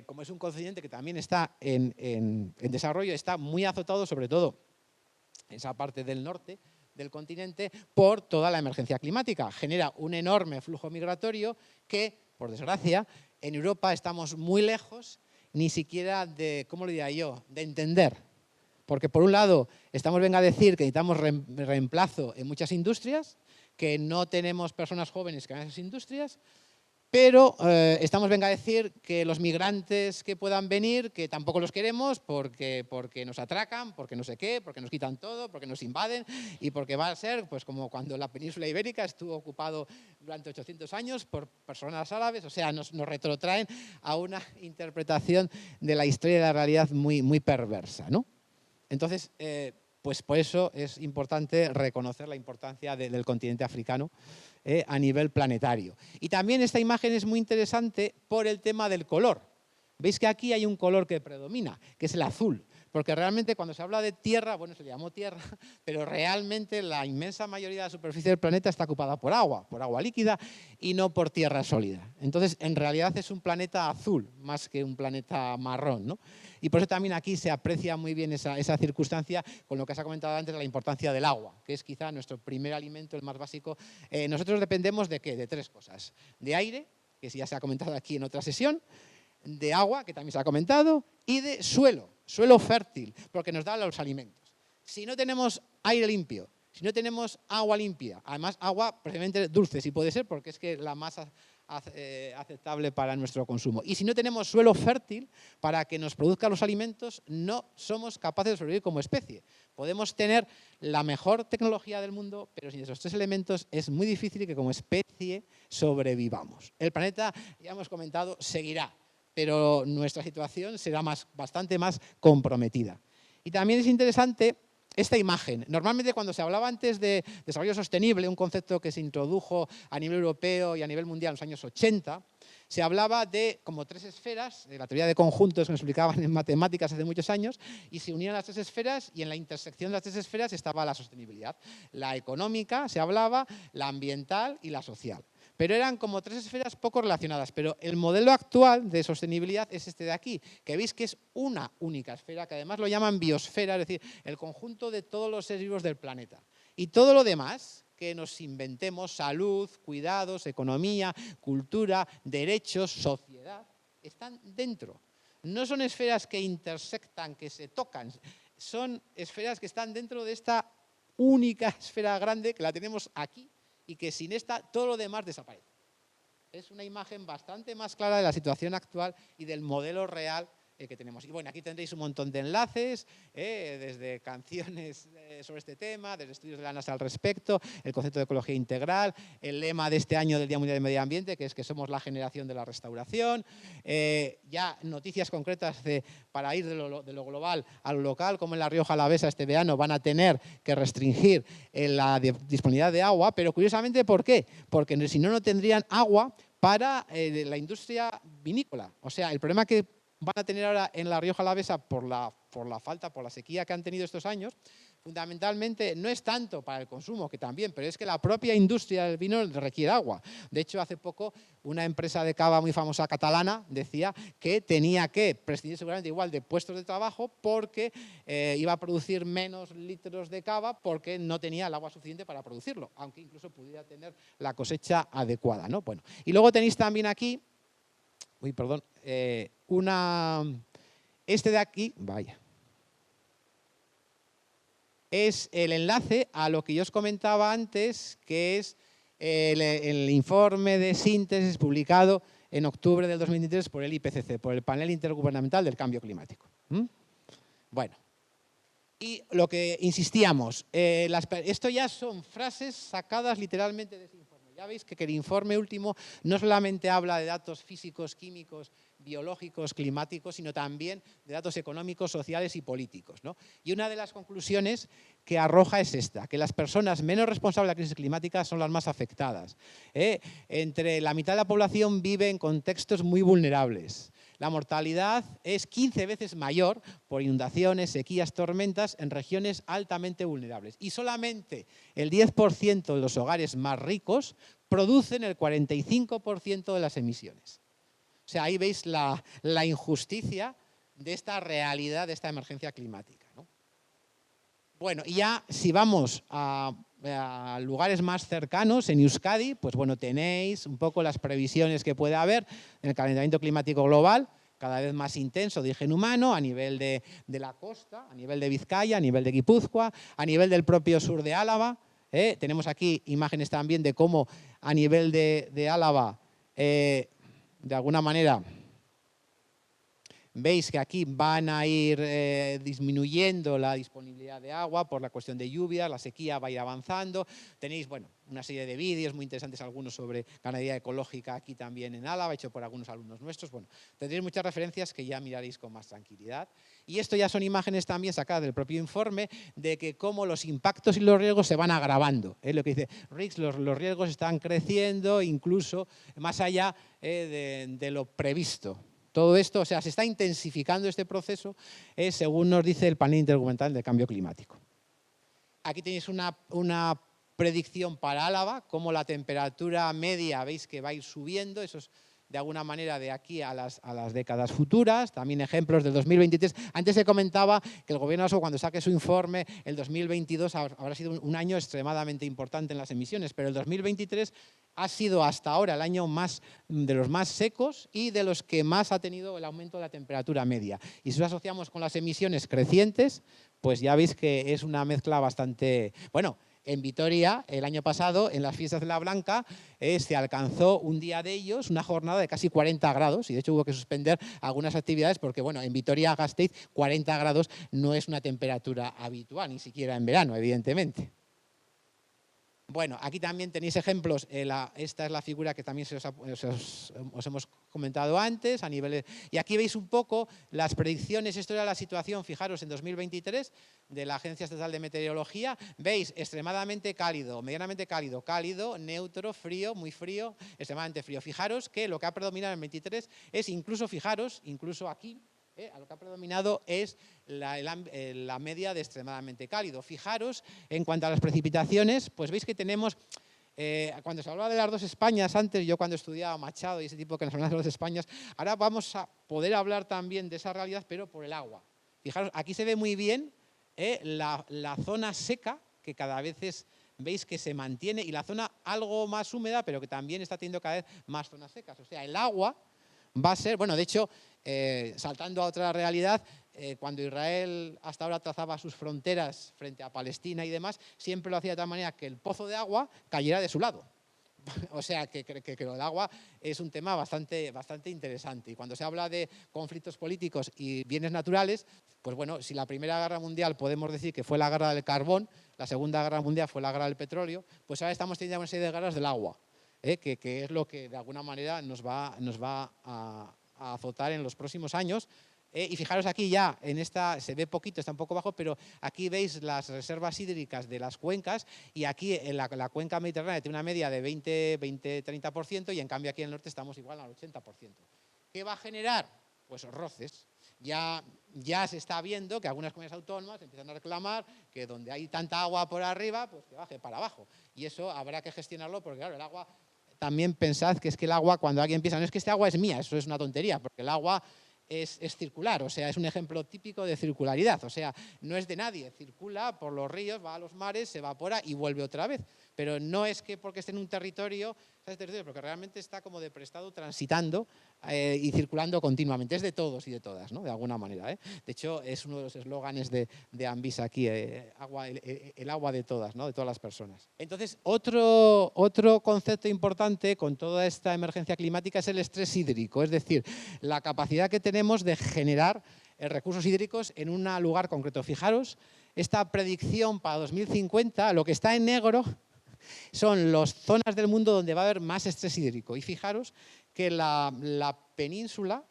como es un continente que también está en desarrollo, está muy azotado, sobre todo esa parte del norte del continente, por toda la emergencia climática. Genera un enorme flujo migratorio que, por desgracia, en Europa estamos muy lejos ni siquiera de, ¿cómo lo diría yo?, de entender. Porque por un lado estamos a decir que necesitamos reemplazo en muchas industrias, que no tenemos personas jóvenes que hagan esas industrias, pero estamos a decir que los migrantes que puedan venir, que tampoco los queremos porque nos atracan, porque no sé qué, porque nos quitan todo, porque nos invaden y porque va a ser pues como cuando la península ibérica estuvo ocupado durante 800 años por personas árabes, o sea, nos retrotraen a una interpretación de la historia y de la realidad muy, muy perversa, ¿no? Entonces, pues por eso es importante reconocer la importancia del continente africano a nivel planetario. Y también esta imagen es muy interesante por el tema del color. Veis que aquí hay un color que predomina, que es el azul. Porque realmente cuando se habla de tierra, bueno, se le llamó tierra, pero realmente la inmensa mayoría de la superficie del planeta está ocupada por agua líquida y no por tierra sólida. Entonces, en realidad es un planeta azul más que un planeta marrón, ¿no? Y por eso también aquí se aprecia muy bien esa circunstancia con lo que se ha comentado antes de la importancia del agua, que es quizá nuestro primer alimento, el más básico. Nosotros dependemos de ¿qué? De tres cosas. De aire, que ya se ha comentado aquí en otra sesión, de agua, que también se ha comentado, y de suelo fértil, porque nos da los alimentos. Si no tenemos aire limpio, si no tenemos agua limpia, además agua precisamente dulce, si puede ser, porque es que la más aceptable para nuestro consumo. Y si no tenemos suelo fértil para que nos produzca los alimentos, no somos capaces de sobrevivir como especie. Podemos tener la mejor tecnología del mundo, pero sin esos tres elementos es muy difícil que como especie sobrevivamos. El planeta, ya hemos comentado, seguirá, pero nuestra situación será bastante más comprometida. Y también es interesante esta imagen. Normalmente cuando se hablaba antes de desarrollo sostenible, un concepto que se introdujo a nivel europeo y a nivel mundial en los años 80, se hablaba de como tres esferas, de la teoría de conjuntos que nos explicaban en matemáticas hace muchos años, y se unían las tres esferas y en la intersección de las tres esferas estaba la sostenibilidad. La económica, se hablaba, la ambiental y la social. Pero eran como tres esferas poco relacionadas. Pero el modelo actual de sostenibilidad es este de aquí, que veis que es una única esfera, que además lo llaman biosfera, es decir, el conjunto de todos los seres vivos del planeta. Y todo lo demás que nos inventemos, salud, cuidados, economía, cultura, derechos, sociedad, están dentro. No son esferas que intersectan, que se tocan, son esferas que están dentro de esta única esfera grande que la tenemos aquí, y que sin esta todo lo demás desaparece. Es una imagen bastante más clara de la situación actual y del modelo real que tenemos. Y bueno, aquí tendréis un montón de enlaces, desde canciones sobre este tema, desde estudios de la NASA al respecto, el concepto de ecología integral, el lema de este año del Día Mundial del Medio Ambiente, que es que somos la generación de la restauración, ya noticias concretas para ir de lo global a lo local, como en La Rioja Alavesa este verano van a tener que restringir la disponibilidad de agua, pero curiosamente, ¿por qué? Porque si no, no tendrían agua para la industria vinícola. O sea, el problema que van a tener ahora en La Rioja Alavesa por la falta, por la sequía que han tenido estos años, fundamentalmente no es tanto para el consumo, que también, pero es que la propia industria del vino requiere agua. De hecho, hace poco una empresa de cava muy famosa catalana decía que tenía que prescindir seguramente igual de puestos de trabajo porque iba a producir menos litros de cava porque no tenía el agua suficiente para producirlo, aunque incluso pudiera tener la cosecha adecuada, ¿no? Bueno, y luego tenéis también aquí, este de aquí, vaya, es el enlace a lo que yo os comentaba antes, que es el informe de síntesis publicado en octubre del 2023 por el IPCC, por el Panel Intergubernamental del Cambio Climático. Bueno, y lo que insistíamos, esto ya son frases sacadas literalmente de ese informe. Ya veis que el informe último no solamente habla de datos físicos, químicos, biológicos, climáticos, sino también de datos económicos, sociales y políticos, ¿no? Y una de las conclusiones que arroja es esta, que las personas menos responsables de la crisis climática son las más afectadas. Entre la mitad de la población vive en contextos muy vulnerables. La mortalidad es 15 veces mayor por inundaciones, sequías, tormentas en regiones altamente vulnerables. Y solamente el 10% de los hogares más ricos producen el 45% de las emisiones. O sea, ahí veis la injusticia de esta realidad, de esta emergencia climática, ¿no? Bueno, y ya si vamos a lugares más cercanos, en Euskadi, pues bueno, tenéis un poco las previsiones que puede haber en el calentamiento climático global, cada vez más intenso de origen humano, a nivel de la costa, a nivel de Vizcaya, a nivel de Guipúzcoa, a nivel del propio sur de Álava. Tenemos aquí imágenes también de cómo a nivel de Álava, de alguna manera, veis que aquí van a ir disminuyendo la disponibilidad de agua por la cuestión de lluvias, la sequía va a ir avanzando. Tenéis, bueno, una serie de vídeos muy interesantes, algunos sobre ganadería ecológica aquí también en Álava, hecho por algunos alumnos nuestros. Bueno, tendréis muchas referencias que ya miraréis con más tranquilidad. Y esto ya son imágenes también sacadas del propio informe de que cómo los impactos y los riesgos se van agravando. Lo que dice Riggs, los riesgos están creciendo incluso más allá de lo previsto. Todo esto, o sea, se está intensificando este proceso, según nos dice el Panel Intergubernamental del Cambio Climático. Aquí tenéis una predicción para Álava, cómo la temperatura media, veis que va a ir subiendo, eso es de alguna manera de aquí a las décadas futuras, también ejemplos del 2023. Antes se comentaba que el Gobierno vasco, cuando saque su informe, el 2022 habrá sido un año extremadamente importante en las emisiones, pero el 2023 ha sido hasta ahora el año de los más secos y de los que más ha tenido el aumento de la temperatura media. Y si lo asociamos con las emisiones crecientes, pues ya veis que es una mezcla bastante... Bueno, en Vitoria, el año pasado, en las fiestas de la Blanca, se alcanzó un día de ellos, una jornada de casi 40 grados, y de hecho hubo que suspender algunas actividades porque, bueno, en Vitoria-Gasteiz 40 grados no es una temperatura habitual, ni siquiera en verano, evidentemente. Bueno, aquí también tenéis ejemplos, esta es la figura que también os hemos comentado antes, y aquí veis un poco las predicciones, esto era la situación, fijaros, en 2023 de la Agencia Estatal de Meteorología, veis extremadamente cálido, medianamente cálido, cálido, neutro, frío, muy frío, extremadamente frío. Fijaros que lo que ha predominado en el 23 es incluso aquí, lo que ha predominado es la media de extremadamente cálido. Fijaros, en cuanto a las precipitaciones, pues veis que tenemos, cuando se hablaba de las dos Españas antes, yo cuando estudiaba Machado y ese tipo que nos hablaba de las dos Españas, ahora vamos a poder hablar también de esa realidad, pero por el agua. Fijaros, aquí se ve muy bien la zona seca, que cada vez veis que se mantiene, y la zona algo más húmeda, pero que también está teniendo cada vez más zonas secas. O sea, el agua va a ser, bueno, de hecho, saltando a otra realidad, cuando Israel hasta ahora trazaba sus fronteras frente a Palestina y demás, siempre lo hacía de tal manera que el pozo de agua cayera de su lado. O sea, que lo del agua es un tema bastante interesante. Y cuando se habla de conflictos políticos y bienes naturales, pues bueno, si la Primera Guerra Mundial podemos decir que fue la guerra del carbón, la Segunda Guerra Mundial fue la guerra del petróleo, pues ahora estamos teniendo una serie de guerras del agua, que es lo que de alguna manera nos va a azotar en los próximos años. Y fijaros aquí ya, en esta se ve poquito, está un poco bajo, pero aquí veis las reservas hídricas de las cuencas y aquí en la cuenca mediterránea tiene una media de 20-30% y en cambio aquí en el norte estamos igual al 80%. ¿Qué va a generar? Pues roces. Ya se está viendo que algunas comunidades autónomas empiezan a reclamar que donde hay tanta agua por arriba, pues que baje para abajo. Y eso habrá que gestionarlo porque claro, el agua, también pensad que es que el agua, cuando alguien piensa, no es que este agua es mía, eso es una tontería, porque el agua es circular, o sea, es un ejemplo típico de circularidad, o sea, no es de nadie, circula por los ríos, va a los mares, se evapora y vuelve otra vez, pero no es que porque esté en un territorio, porque realmente está como de prestado transitando y circulando continuamente, es de todos y de todas, ¿no? De alguna manera, ¿eh? De hecho, es uno de los eslóganes de Anvisa aquí, el agua de todas, ¿no? De todas las personas. Entonces, otro concepto importante con toda esta emergencia climática es el estrés hídrico, es decir, la capacidad que tenemos de generar recursos hídricos en un lugar concreto. Fijaros, esta predicción para 2050, lo que está en negro son las zonas del mundo donde va a haber más estrés hídrico. Y fijaros que la península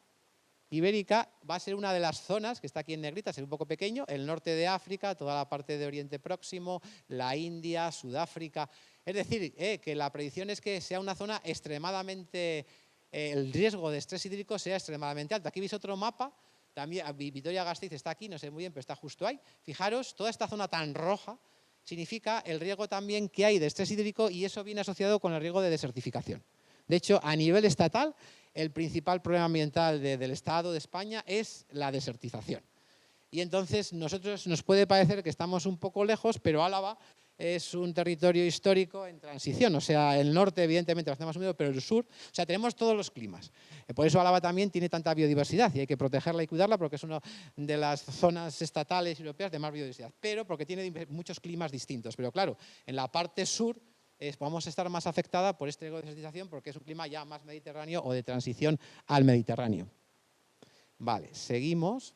ibérica va a ser una de las zonas, que está aquí en negrita, será un poco pequeño, el norte de África, toda la parte de Oriente Próximo, la India, Sudáfrica. Es decir, que la predicción es que sea una zona extremadamente, el riesgo de estrés hídrico sea extremadamente alto. Aquí veis otro mapa, también Vitoria-Gasteiz está aquí, no sé muy bien, pero está justo ahí. Fijaros, toda esta zona tan roja significa el riesgo también que hay de estrés hídrico y eso viene asociado con el riesgo de desertificación. De hecho, a nivel estatal, el principal problema ambiental del Estado de España es la desertización. Y entonces nosotros nos puede parecer que estamos un poco lejos, pero Álava es un territorio histórico en transición. O sea, el norte evidentemente bastante más húmedo, pero el sur, o sea, tenemos todos los climas. Por eso Álava también tiene tanta biodiversidad y hay que protegerla y cuidarla porque es una de las zonas estatales europeas de más biodiversidad, pero porque tiene muchos climas distintos. Pero claro, en la parte sur vamos a estar más afectada por este riesgo de desertización porque es un clima ya más mediterráneo o de transición al Mediterráneo. Vale, seguimos.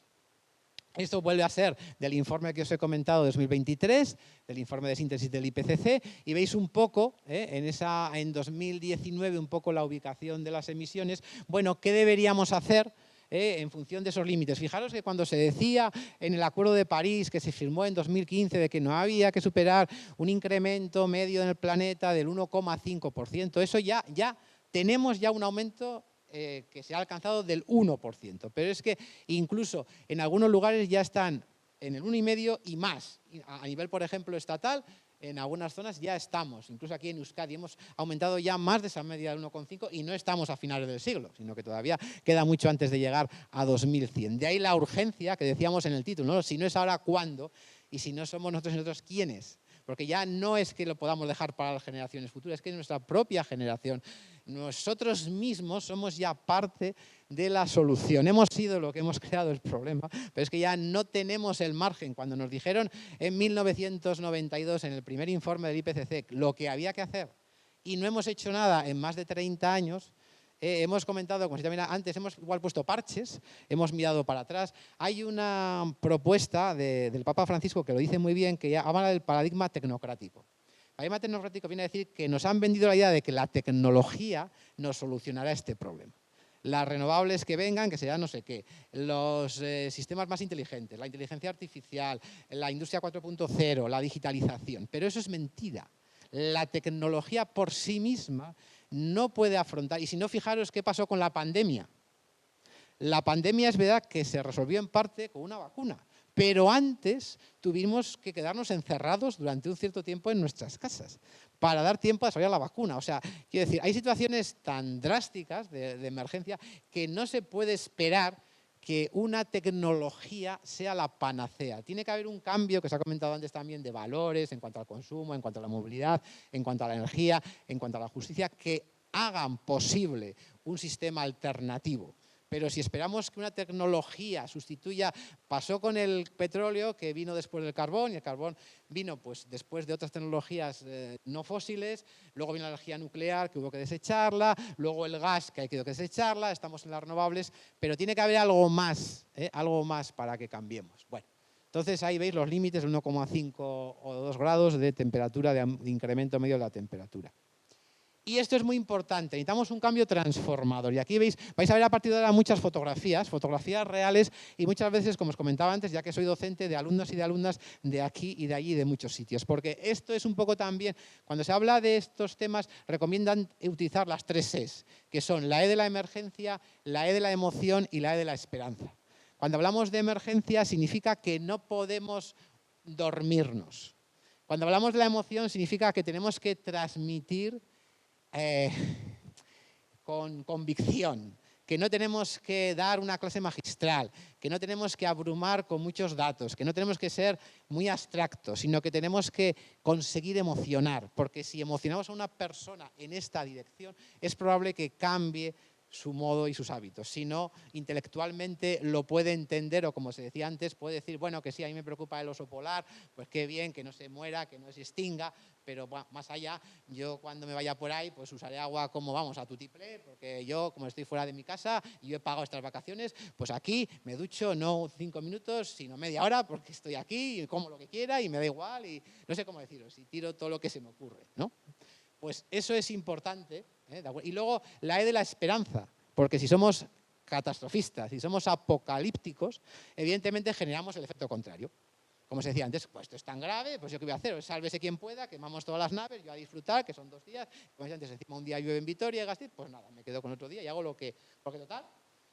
Esto vuelve a ser del informe que os he comentado de 2023, del informe de síntesis del IPCC, y veis un poco, en 2019, un poco la ubicación de las emisiones. Bueno, ¿qué deberíamos hacer en función de esos límites? Fijaros que cuando se decía en el Acuerdo de París, que se firmó en 2015, de que no había que superar un incremento medio en el planeta del 1,5%, eso ya tenemos ya un aumento que se ha alcanzado del 1%, pero es que incluso en algunos lugares ya están en el 1,5% y más. A nivel, por ejemplo, estatal, en algunas zonas ya estamos, incluso aquí en Euskadi hemos aumentado ya más de esa media del 1,5% y no estamos a finales del siglo, sino que todavía queda mucho antes de llegar a 2100. De ahí la urgencia que decíamos en el título, ¿no? Si no es ahora, ¿cuándo? Y si no somos nosotros y nosotros, ¿quiénes? Porque ya no es que lo podamos dejar para las generaciones futuras, es que es nuestra propia generación. Nosotros mismos somos ya parte de la solución. Hemos sido lo que hemos creado el problema, pero es que ya no tenemos el margen. Cuando nos dijeron en 1992, en el primer informe del IPCC, lo que había que hacer, y no hemos hecho nada en más de 30 años, hemos comentado, como si también antes, hemos igual puesto parches, hemos mirado para atrás. Hay una propuesta del Papa Francisco que lo dice muy bien, que ya habla del paradigma tecnocrático. El paradigma tecnocrático viene a decir que nos han vendido la idea de que la tecnología nos solucionará este problema. Las renovables que vengan, que serán no sé qué, los sistemas más inteligentes, la inteligencia artificial, la industria 4.0, la digitalización. Pero eso es mentira. La tecnología por sí misma no puede afrontar. Y si no, fijaros qué pasó con la pandemia. La pandemia es verdad que se resolvió en parte con una vacuna, pero antes tuvimos que quedarnos encerrados durante un cierto tiempo en nuestras casas para dar tiempo a desarrollar la vacuna. O sea, quiero decir, hay situaciones tan drásticas de emergencia que no se puede esperar que una tecnología sea la panacea. Tiene que haber un cambio, que se ha comentado antes también, de valores en cuanto al consumo, en cuanto a la movilidad, en cuanto a la energía, en cuanto a la justicia, que hagan posible un sistema alternativo. Pero si esperamos que una tecnología sustituya, pasó con el petróleo, que vino después del carbón, y el carbón vino pues, después de otras tecnologías no fósiles, luego vino la energía nuclear, que hubo que desecharla, luego el gas, que hay que desecharla, estamos en las renovables, pero tiene que haber algo más para que cambiemos. Bueno, entonces ahí veis los límites, 1,5 o 2 grados de temperatura, de incremento medio de la temperatura. Y esto es muy importante, necesitamos un cambio transformador. Y aquí vais a ver a partir de ahora muchas fotografías reales y muchas veces, como os comentaba antes, ya que soy docente, de alumnos y de alumnas de aquí y de allí, de muchos sitios. Porque esto es un poco también, cuando se habla de estos temas, recomiendan utilizar las 3 E's, que son la E de la emergencia, la E de la emoción y la E de la esperanza. Cuando hablamos de emergencia significa que no podemos dormirnos. Cuando hablamos de la emoción significa que tenemos que transmitir con convicción, que no tenemos que dar una clase magistral, que no tenemos que abrumar con muchos datos, que no tenemos que ser muy abstractos, sino que tenemos que conseguir emocionar, porque si emocionamos a una persona en esta dirección, es probable que cambie su modo y sus hábitos. Si no, intelectualmente lo puede entender o, como se decía antes, puede decir, bueno, que sí, a mí me preocupa el oso polar, pues qué bien, que no se muera, que no se extinga, pero bueno, más allá, yo cuando me vaya por ahí, pues usaré agua como vamos a tutiplé, porque yo, como estoy fuera de mi casa y yo he pagado estas vacaciones, pues aquí me ducho no 5 minutos, sino media hora, porque estoy aquí y como lo que quiera y me da igual y no sé cómo deciros, y tiro todo lo que se me ocurre, ¿no? Pues eso es importante, ¿eh? Y luego la E de la esperanza, porque si somos catastrofistas, si somos apocalípticos, evidentemente generamos el efecto contrario. Como se decía antes, pues esto es tan grave, pues yo qué voy a hacer, sálvese quien pueda, quemamos todas las naves, yo a disfrutar, que son 2 días, como decía antes, encima un día llueve en Vitoria y Gasteiz, pues nada, me quedo con otro día y hago lo que, porque total,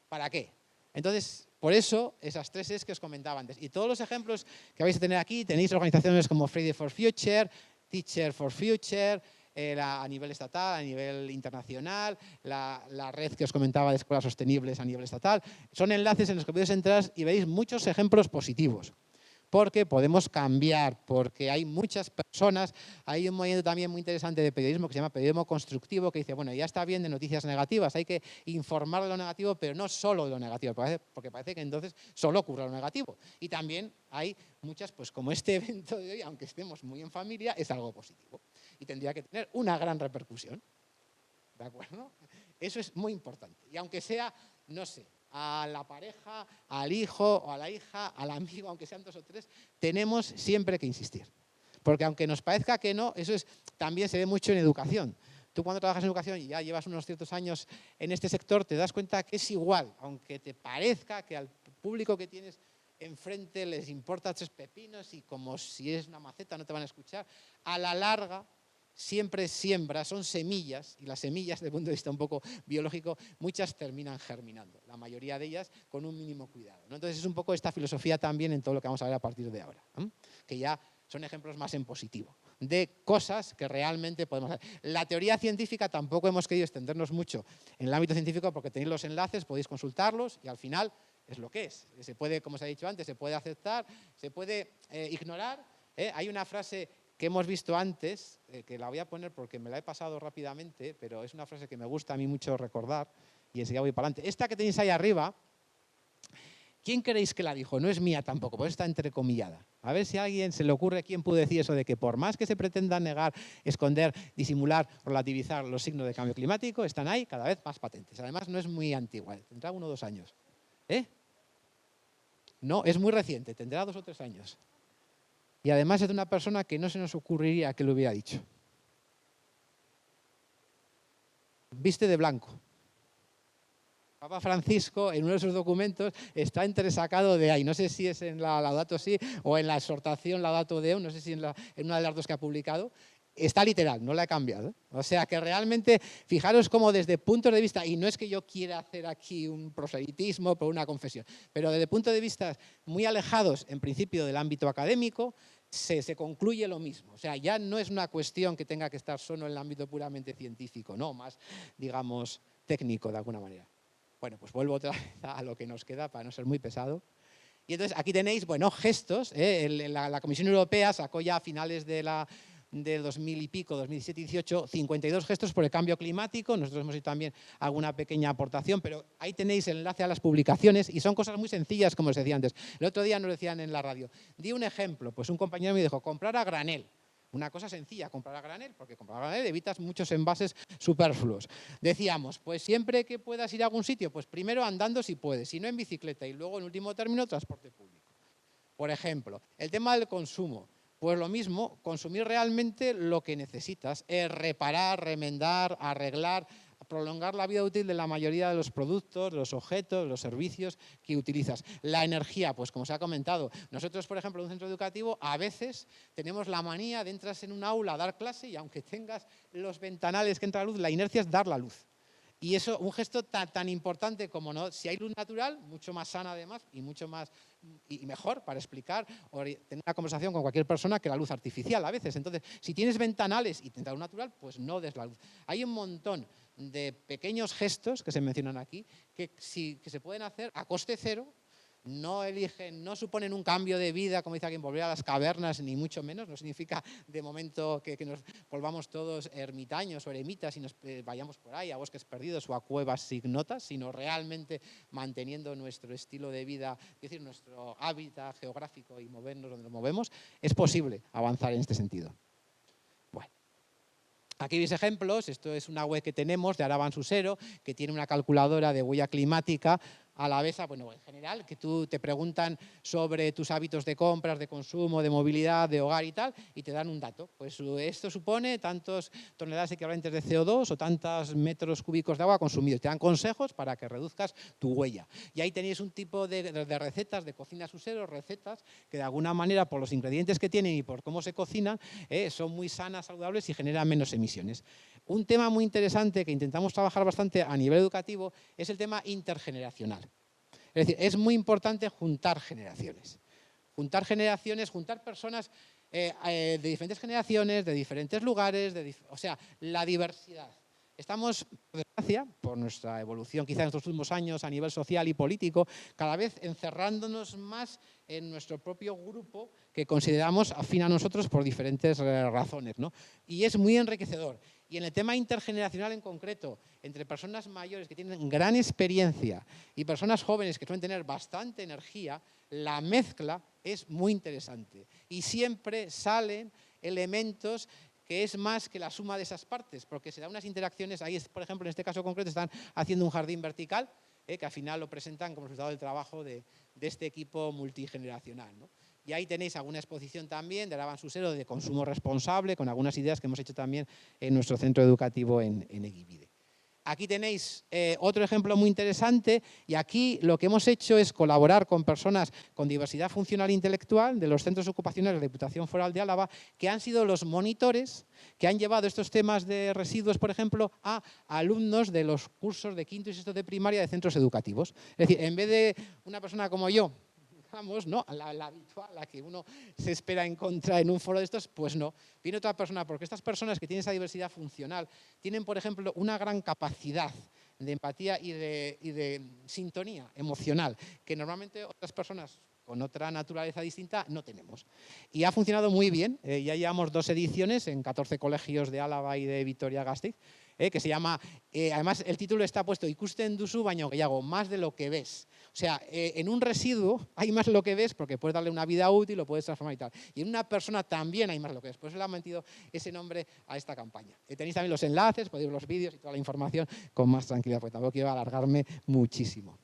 ¿para qué? Entonces, por eso, esas 3 E's que os comentaba antes. Y todos los ejemplos que vais a tener aquí, tenéis organizaciones como Friday for Future, Teacher for Future, a nivel estatal, a nivel internacional, la red que os comentaba de escuelas sostenibles a nivel estatal. Son enlaces en los que podéis entrar y veis muchos ejemplos positivos. Porque podemos cambiar, porque hay muchas personas, hay un movimiento también muy interesante de periodismo que se llama periodismo constructivo, que dice, bueno, ya está bien de noticias negativas, hay que informar de lo negativo, pero no solo de lo negativo, porque parece que entonces solo ocurre lo negativo. Y también hay muchas, pues como este evento de hoy, aunque estemos muy en familia, es algo positivo y tendría que tener una gran repercusión. ¿De acuerdo? Eso es muy importante. Y aunque sea, no sé, a la pareja, al hijo o a la hija, al amigo, aunque sean 2 o 3, tenemos siempre que insistir. Porque aunque nos parezca que no, eso también se ve mucho en educación. Tú cuando trabajas en educación y ya llevas unos ciertos años en este sector, te das cuenta que es igual, aunque te parezca que al público que tienes enfrente les importa 3 pepinos y como si es una maceta no te van a escuchar, a la larga siempre siembra, son semillas, y las semillas, desde el punto de vista un poco biológico, muchas terminan germinando, la mayoría de ellas con un mínimo cuidado, ¿no? Entonces es un poco esta filosofía también en todo lo que vamos a ver a partir de ahora, ¿no? Que ya son ejemplos más en positivo, de cosas que realmente podemos hacer. La teoría científica tampoco hemos querido extendernos mucho en el ámbito científico porque tenéis los enlaces, podéis consultarlos y al final es lo que es. Se puede, como os he dicho antes, se puede aceptar, se puede ignorar. Hay una frase que hemos visto antes, que la voy a poner porque me la he pasado rápidamente, pero es una frase que me gusta a mí mucho recordar y enseguida voy para adelante. Esta que tenéis ahí arriba, ¿quién creéis que la dijo? No es mía tampoco, pues está entrecomillada. A ver si a alguien se le ocurre quién pudo decir eso de que por más que se pretenda negar, esconder, disimular, relativizar los signos de cambio climático, están ahí cada vez más patentes. Además no es muy antigua, tendrá 1 o 2 años. No, es muy reciente, tendrá 2 o 3 años. Y además es de una persona que no se nos ocurriría que lo hubiera dicho. Viste de blanco. Papa Francisco, en uno de sus documentos, está entresacado de ahí. No sé si es en la Laudato Si o en la exhortación Laudato Deum, no sé si en una de las 2 que ha publicado. Está literal, no la he cambiado. O sea que realmente, fijaros cómo desde puntos de vista, y no es que yo quiera hacer aquí un proselitismo por una confesión, pero desde puntos de vista muy alejados, en principio, del ámbito académico, se concluye lo mismo. O sea, ya no es una cuestión que tenga que estar solo en el ámbito puramente científico, no, más, digamos, técnico de alguna manera. Bueno, pues vuelvo otra vez a lo que nos queda para no ser muy pesado. Y entonces aquí tenéis, bueno, gestos. La Comisión Europea sacó ya a finales de la del 2000 y pico, 2017-18, 52 gestos por el cambio climático. Nosotros hemos hecho también alguna pequeña aportación, pero ahí tenéis el enlace a las publicaciones y son cosas muy sencillas, como os decía antes. El otro día nos decían en la radio, di un ejemplo, pues un compañero me dijo, comprar a granel. Una cosa sencilla, comprar a granel, porque comprar a granel evitas muchos envases superfluos. Decíamos, pues siempre que puedas ir a algún sitio, pues primero andando si puedes, si no en bicicleta y luego en último término transporte público. Por ejemplo, el tema del consumo, pues lo mismo, consumir realmente lo que necesitas, reparar, remendar, arreglar, prolongar la vida útil de la mayoría de los productos, los objetos, los servicios que utilizas. La energía, pues como se ha comentado, nosotros, por ejemplo, en un centro educativo, a veces tenemos la manía de entrar en un aula a dar clase y aunque tengas los ventanales que entra la luz, la inercia es dar la luz. Y eso, un gesto tan importante como no, si hay luz natural, mucho más sana además y mucho más y mejor para explicar o tener una conversación con cualquier persona que la luz artificial a veces. Entonces, si tienes ventanales y tienes luz natural, pues no des la luz. Hay un montón de pequeños gestos que se mencionan aquí que se pueden hacer a coste cero. No suponen un cambio de vida, como dice alguien, volver a las cavernas, ni mucho menos. No significa de momento que nos volvamos todos ermitaños o eremitas y nos vayamos por ahí a bosques perdidos o a cuevas ignotas, sino realmente manteniendo nuestro estilo de vida, es decir, nuestro hábitat geográfico y movernos donde nos movemos. Es posible avanzar en este sentido. Bueno. Aquí veis ejemplos. Esto es una web que tenemos de Araban Susero, que tiene una calculadora de huella climática a la vez, bueno, en general, que tú te preguntan sobre tus hábitos de compras, de consumo, de movilidad, de hogar y tal, y te dan un dato. Pues esto supone tantos toneladas equivalentes de CO2 o tantos metros cúbicos de agua consumidos. Te dan consejos para que reduzcas tu huella. Y ahí tenéis un tipo de recetas de cocina Susero, recetas que de alguna manera, por los ingredientes que tienen y por cómo se cocinan, son muy sanas, saludables y generan menos emisiones. Un tema muy interesante que intentamos trabajar bastante a nivel educativo es el tema intergeneracional. Es decir, es muy importante juntar generaciones. Juntar personas de diferentes generaciones, de diferentes lugares, o sea, la diversidad. Estamos, por desgracia, por nuestra evolución quizá en estos últimos años a nivel social y político, cada vez encerrándonos más en nuestro propio grupo que consideramos afín a nosotros por diferentes razones, ¿no? Y es muy enriquecedor. Y en el tema intergeneracional en concreto, entre personas mayores que tienen gran experiencia y personas jóvenes que suelen tener bastante energía, la mezcla es muy interesante. Y siempre salen elementos que es más que la suma de esas partes, porque se dan unas interacciones, ahí, por ejemplo, en este caso concreto, están haciendo un jardín vertical, que al final lo presentan como resultado del trabajo de este equipo multigeneracional, ¿no? Y ahí tenéis alguna exposición también de Araban Susero de consumo responsable, con algunas ideas que hemos hecho también en nuestro centro educativo en Egibide. Aquí tenéis otro ejemplo muy interesante y aquí lo que hemos hecho es colaborar con personas con diversidad funcional e intelectual de los centros ocupacionales de la Diputación Foral de Álava que han sido los monitores que han llevado estos temas de residuos, por ejemplo, a alumnos de los cursos de quinto y sexto de primaria de centros educativos. Es decir, en vez de una persona como yo, digamos, ¿no? La habitual, la que uno se espera encontrar en un foro de estos, pues no. Viene otra persona, porque estas personas que tienen esa diversidad funcional tienen, por ejemplo, una gran capacidad de empatía y de sintonía emocional, que normalmente otras personas con otra naturaleza distinta no tenemos. Y ha funcionado muy bien. Ya llevamos 2 ediciones en 14 colegios de Álava y de Vitoria-Gasteiz, que se llama, además el título está puesto Ikusten duzu baino gehiago, más de lo que ves. O sea, en un residuo hay más de lo que ves porque puedes darle una vida útil, lo puedes transformar y tal. Y en una persona también hay más de lo que ves. Por eso le han metido ese nombre a esta campaña. Tenéis también los enlaces, podéis ver los vídeos y toda la información con más tranquilidad, porque tampoco quiero alargarme muchísimo.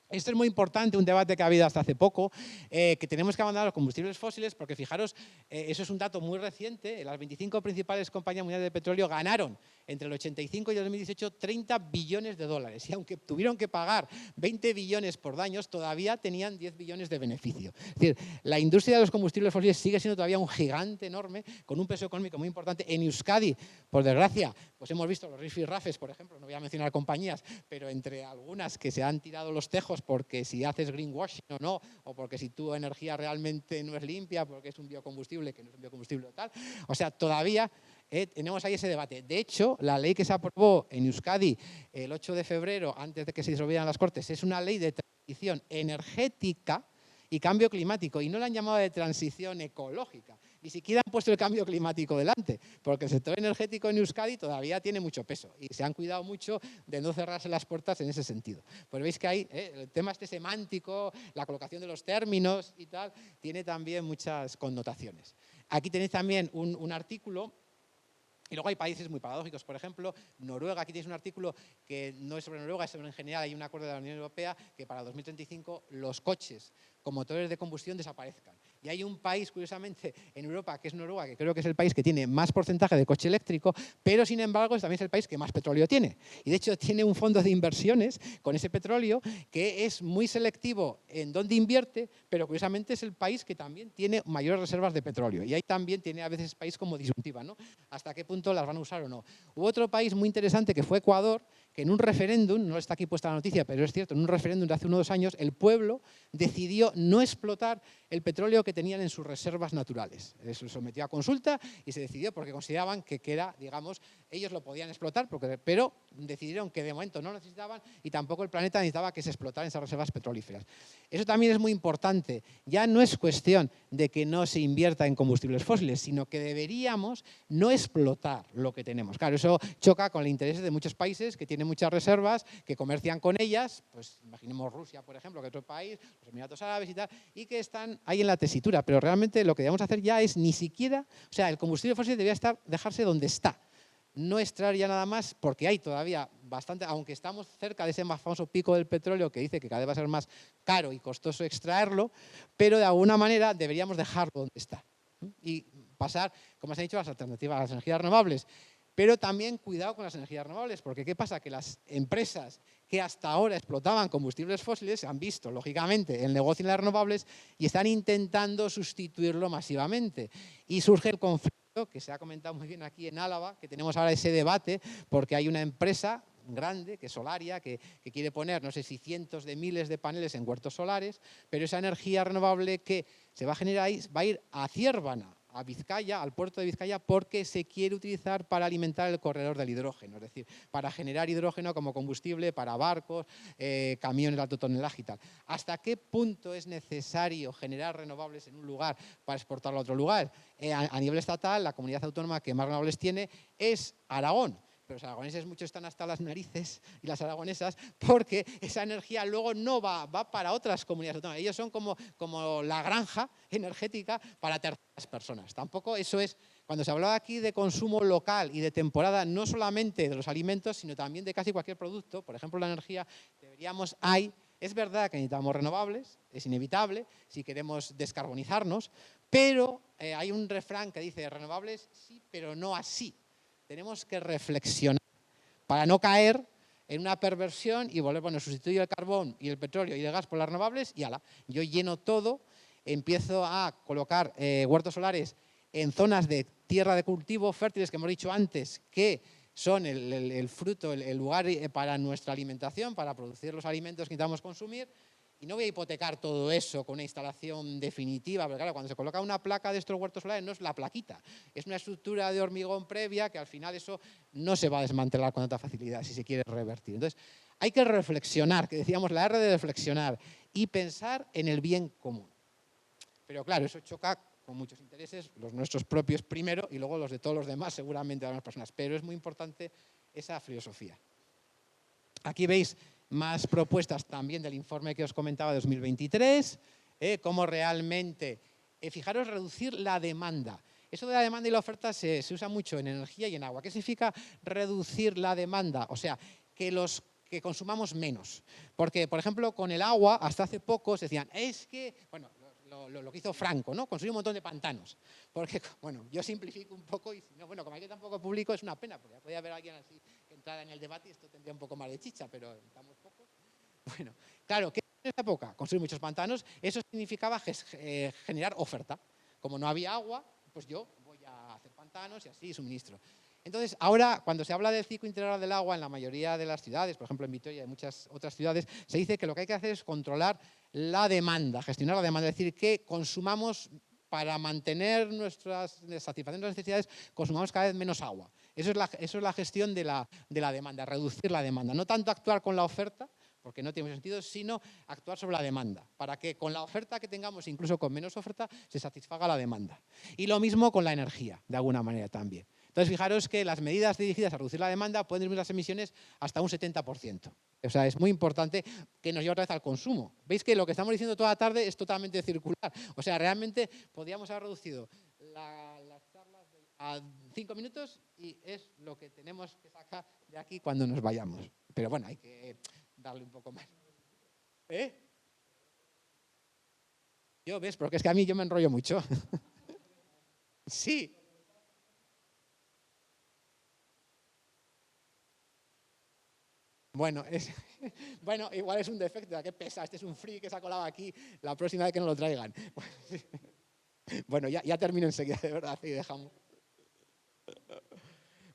Esto es muy importante, un debate que ha habido hasta hace poco, que tenemos que abandonar los combustibles fósiles porque fijaros, eso es un dato muy reciente, las 25 principales compañías mundiales de petróleo ganaron entre el 85 y el 2018 30 billones de dólares y aunque tuvieron que pagar 20 billones por daños, todavía tenían 10 billones de beneficio. Es decir, la industria de los combustibles fósiles sigue siendo todavía un gigante enorme con un peso económico muy importante. En Euskadi, por desgracia, pues hemos visto los rifirrafes, por ejemplo, no voy a mencionar compañías, pero entre algunas que se han tirado los tejos porque si haces greenwashing o no, o porque si tu energía realmente no es limpia, porque es un biocombustible que no es un biocombustible o tal. O sea, todavía tenemos ahí ese debate. De hecho, la ley que se aprobó en Euskadi el 8 de febrero, antes de que se disolvieran las Cortes, es una ley de transición energética y cambio climático, y no la han llamado de transición ecológica. Ni siquiera han puesto el cambio climático delante, porque el sector energético en Euskadi todavía tiene mucho peso y se han cuidado mucho de no cerrarse las puertas en ese sentido. Pues veis que ahí el tema este semántico, la colocación de los términos y tal, tiene también muchas connotaciones. Aquí tenéis también un artículo. Y luego hay países muy paradójicos, por ejemplo, Noruega, aquí tenéis un artículo que no es sobre Noruega, es sobre en general, hay un acuerdo de la Unión Europea que para 2035 los coches con motores de combustión desaparezcan. Y hay un país, curiosamente, en Europa, que es Noruega, que creo que es el país que tiene más porcentaje de coche eléctrico, pero sin embargo también es el país que más petróleo tiene. Y de hecho tiene un fondo de inversiones con ese petróleo que es muy selectivo en dónde invierte, pero curiosamente es el país que también tiene mayores reservas de petróleo. Y ahí también tiene a veces país como disyuntiva, ¿no? Hasta qué punto las van a usar o no. Hubo otro país muy interesante que fue Ecuador, que en un referéndum, no está aquí puesta la noticia, pero es cierto, en un referéndum de hace unos 2 años, el pueblo decidió no explotar el petróleo que tenían en sus reservas naturales. Se sometió a consulta y se decidió porque consideraban que era, digamos, ellos lo podían explotar, pero decidieron que de momento no lo necesitaban y tampoco el planeta necesitaba que se explotaran esas reservas petrolíferas. Eso también es muy importante. Ya no es cuestión de que no se invierta en combustibles fósiles, sino que deberíamos no explotar lo que tenemos. Claro, eso choca con el interés de muchos países que tienen muchas reservas, que comercian con ellas, pues imaginemos Rusia, por ejemplo, que es otro país, los Emiratos Árabes y tal, y que están ahí en la tesitura. Pero realmente lo que debemos hacer ya es ni siquiera, o sea, el combustible fósil debería dejarse donde está. No extraer ya nada más, porque hay todavía bastante, aunque estamos cerca de ese más famoso pico del petróleo que dice que cada vez va a ser más caro y costoso extraerlo, pero de alguna manera deberíamos dejarlo donde está y pasar, como se ha dicho, a las alternativas, a las energías renovables. Pero también cuidado con las energías renovables, porque ¿qué pasa? Que las empresas que hasta ahora explotaban combustibles fósiles han visto, lógicamente, el negocio en las renovables y están intentando sustituirlo masivamente. Y surge el conflicto, que se ha comentado muy bien aquí en Álava, que tenemos ahora ese debate, porque hay una empresa grande, que es Solaria, que quiere poner, no sé si cientos de miles de paneles en huertos solares, pero esa energía renovable que se va a generar ahí va a ir a Ciérvana, a Vizcaya, al puerto de Vizcaya, porque se quiere utilizar para alimentar el corredor del hidrógeno, es decir, para generar hidrógeno como combustible para barcos, camiones de alto tonelaje y tal. ¿Hasta qué punto es necesario generar renovables en un lugar para exportarlo a otro lugar? A nivel estatal, la comunidad autónoma que más renovables tiene es Aragón. Pero los aragoneses muchos están hasta las narices, y las aragonesas, porque esa energía luego no va para otras comunidades autónomas. Ellos son como la granja energética para terceras personas. Tampoco eso es, cuando se hablaba aquí de consumo local y de temporada, no solamente de los alimentos, sino también de casi cualquier producto, por ejemplo la energía, es verdad que necesitamos renovables, es inevitable si queremos descarbonizarnos, pero hay un refrán que dice renovables sí, pero no así. Tenemos que reflexionar para no caer en una perversión y volver, bueno, sustituir el carbón y el petróleo y el gas por las renovables y ala, yo lleno todo, empiezo a colocar huertos solares en zonas de tierra de cultivo fértiles que hemos dicho antes que son el fruto, el lugar para nuestra alimentación, para producir los alimentos que necesitamos consumir. Y no voy a hipotecar todo eso con una instalación definitiva, porque claro, cuando se coloca una placa de estos huertos solares no es la plaquita, es una estructura de hormigón previa que al final eso no se va a desmantelar con tanta facilidad si se quiere revertir. Entonces, hay que reflexionar, que decíamos la R de reflexionar, y pensar en el bien común. Pero claro, eso choca con muchos intereses, los nuestros propios primero y luego los de todos los demás, seguramente de las personas. Pero es muy importante esa filosofía. Aquí veis más propuestas también del informe que os comentaba de 2023, cómo realmente, fijaros, reducir la demanda. Eso de la demanda y la oferta se usa mucho en energía y en agua. ¿Qué significa reducir la demanda? O sea, que consumamos menos. Porque, por ejemplo, con el agua, hasta hace poco se decían, es que, bueno, lo que hizo Franco, ¿no? Construir un montón de pantanos. Porque, bueno, yo simplifico un poco y, no, bueno, como aquí tampoco público es una pena, porque podría haber alguien así que entrara en el debate y esto tendría un poco más de chicha, pero estamos pocos. Bueno, claro, ¿qué en esta época? Construir muchos pantanos, eso significaba generar oferta. Como no había agua, pues yo voy a hacer pantanos y así suministro. Entonces, ahora, cuando se habla del ciclo integral del agua en la mayoría de las ciudades, por ejemplo en Vitoria y en muchas otras ciudades, se dice que lo que hay que hacer es controlar la demanda, gestionar la demanda, es decir, que consumamos para mantener satisfacer nuestras necesidades, consumamos cada vez menos agua. Eso es la gestión de la demanda, reducir la demanda. No tanto actuar con la oferta, porque no tiene sentido, sino actuar sobre la demanda, para que con la oferta que tengamos, incluso con menos oferta, se satisfaga la demanda. Y lo mismo con la energía, de alguna manera también. Entonces, fijaros que las medidas dirigidas a reducir la demanda pueden disminuir las emisiones hasta un 70%. O sea, es muy importante que nos lleve otra vez al consumo. Veis que lo que estamos diciendo toda la tarde es totalmente circular. O sea, realmente podríamos haber reducido las charlas a 5 minutos y es lo que tenemos que sacar de aquí cuando nos vayamos. Pero bueno, hay que darle un poco más. Yo, ¿ves? Porque es que a mí yo me enrollo mucho. Sí. Bueno, bueno, igual es un defecto. ¿Qué pesa? Este es un free que se ha colado aquí. La próxima vez que nos lo traigan. Bueno, ya termino enseguida, de verdad, y dejamos.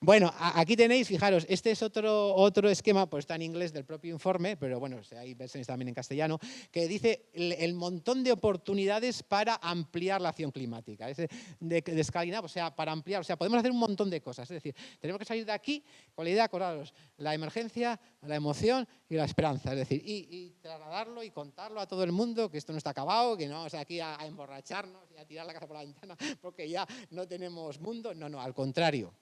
Bueno, aquí tenéis, fijaros, este es otro esquema, pues está en inglés del propio informe, pero bueno, hay versiones también en castellano, que dice el montón de oportunidades para ampliar la acción climática. Es de Scaling Up, o sea, para ampliar, o sea, podemos hacer un montón de cosas. Es decir, tenemos que salir de aquí con la idea, acordaros, la emergencia, la emoción y la esperanza. Es decir, y trasladarlo y contarlo a todo el mundo, que esto no está acabado, que no vamos aquí a emborracharnos y a tirar la casa por la ventana porque ya no tenemos mundo. No, al contrario.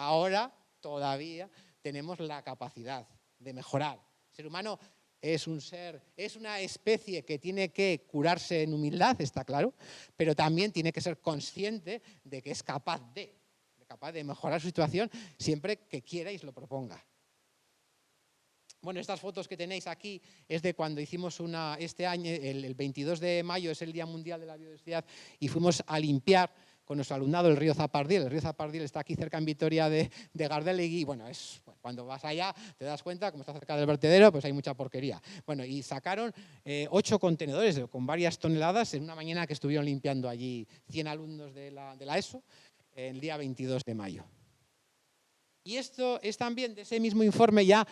Ahora todavía tenemos la capacidad de mejorar. El ser humano es un ser, es una especie que tiene que curarse en humildad, está claro, pero también tiene que ser consciente de que es capaz de mejorar su situación siempre que quiera y se lo proponga. Bueno, estas fotos que tenéis aquí es de cuando hicimos este año, el 22 de mayo es el Día Mundial de la Biodiversidad y fuimos a limpiar con nuestro alumnado el río Zapardiel. El río Zapardiel está aquí cerca en Vitoria de Gardelegui y bueno, cuando vas allá te das cuenta, como está cerca del vertedero, pues hay mucha porquería. Bueno, y sacaron 8 contenedores con varias toneladas en una mañana que estuvieron limpiando allí 100 alumnos de la ESO el día 22 de mayo. Y esto es también de ese mismo informe ya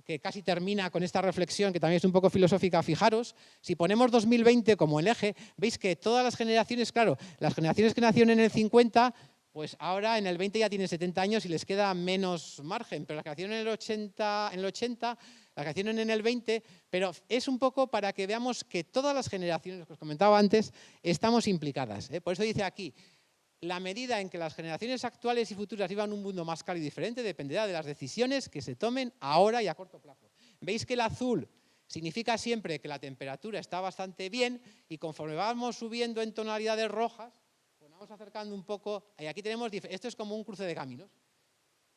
que casi termina con esta reflexión, que también es un poco filosófica. Fijaros, si ponemos 2020 como el eje, veis que todas las generaciones, claro, las generaciones que nacieron en el 50, pues ahora en el 20 ya tienen 70 años y les queda menos margen, pero las que nacieron en el 80, las que nacieron en el 20, pero es un poco para que veamos que todas las generaciones, que os comentaba antes, estamos implicadas. Por eso dice aquí, la medida en que las generaciones actuales y futuras vivan un mundo más cálido y diferente dependerá de las decisiones que se tomen ahora y a corto plazo. Veis que el azul significa siempre que la temperatura está bastante bien y conforme vamos subiendo en tonalidades rojas, pues vamos acercando un poco, y aquí tenemos, esto es como un cruce de caminos.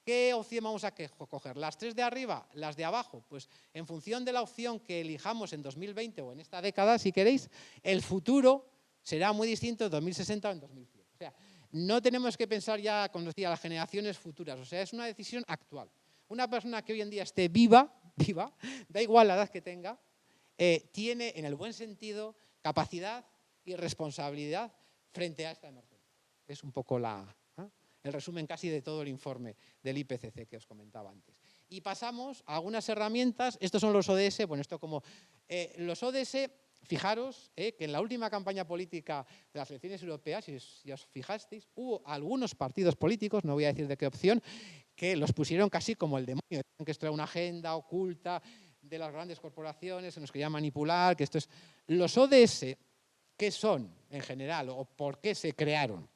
¿Qué opción vamos a coger? ¿Las 3 de arriba? ¿Las de abajo? Pues en función de la opción que elijamos en 2020 o en esta década, si queréis, el futuro será muy distinto en 2060 o en 2100. O sea, no tenemos que pensar ya, como decía, las generaciones futuras. O sea, es una decisión actual. Una persona que hoy en día esté viva, da igual la edad que tenga, tiene, en el buen sentido, capacidad y responsabilidad frente a esta emergencia. Es un poco el resumen casi de todo el informe del IPCC que os comentaba antes. Y pasamos a algunas herramientas. Estos son los ODS. Bueno, esto como los ODS. Fijaros que en la última campaña política de las elecciones europeas, si os fijasteis, hubo algunos partidos políticos, no voy a decir de qué opción, que los pusieron casi como el demonio, que esto era una agenda oculta de las grandes corporaciones, se nos quería manipular, que esto es... Los ODS, ¿qué son en general o por qué se crearon?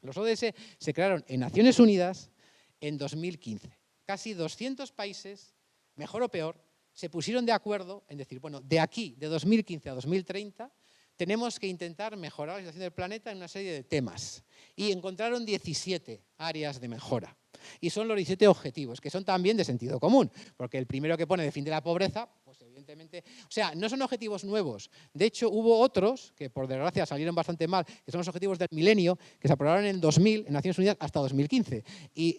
Los ODS se crearon en Naciones Unidas en 2015. Casi 200 países, mejor o peor, se pusieron de acuerdo en decir, bueno, de aquí, de 2015 a 2030, tenemos que intentar mejorar la situación del planeta en una serie de temas. Y encontraron 17 áreas de mejora. Y son los 17 objetivos, que son también de sentido común, porque el primero que pone de fin de la pobreza, pues evidentemente... O sea, no son objetivos nuevos. De hecho, hubo otros, que por desgracia salieron bastante mal, que son los objetivos del milenio, que se aprobaron en el 2000, en Naciones Unidas, hasta 2015. Y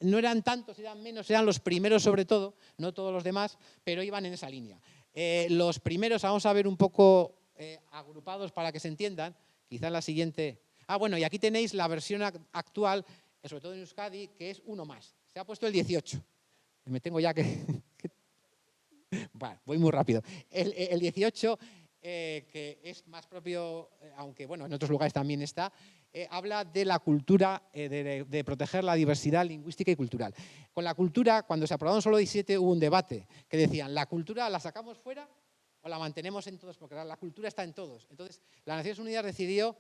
no eran tantos, eran menos, eran los primeros sobre todo, no todos los demás, pero iban en esa línea. Los primeros, vamos a ver un poco agrupados para que se entiendan, quizá en la siguiente... bueno, y aquí tenéis la versión actual, sobre todo en Euskadi, que es uno más. Se ha puesto el 18. Me tengo ya que... Bueno, voy muy rápido. El 18 que es más propio, aunque bueno, en otros lugares también está, habla de la cultura, de proteger la diversidad lingüística y cultural. Con la cultura, cuando se aprobaron solo 17, hubo un debate que decían, ¿la cultura la sacamos fuera o la mantenemos en todos? Porque la cultura está en todos. Entonces, las Naciones Unidas decidió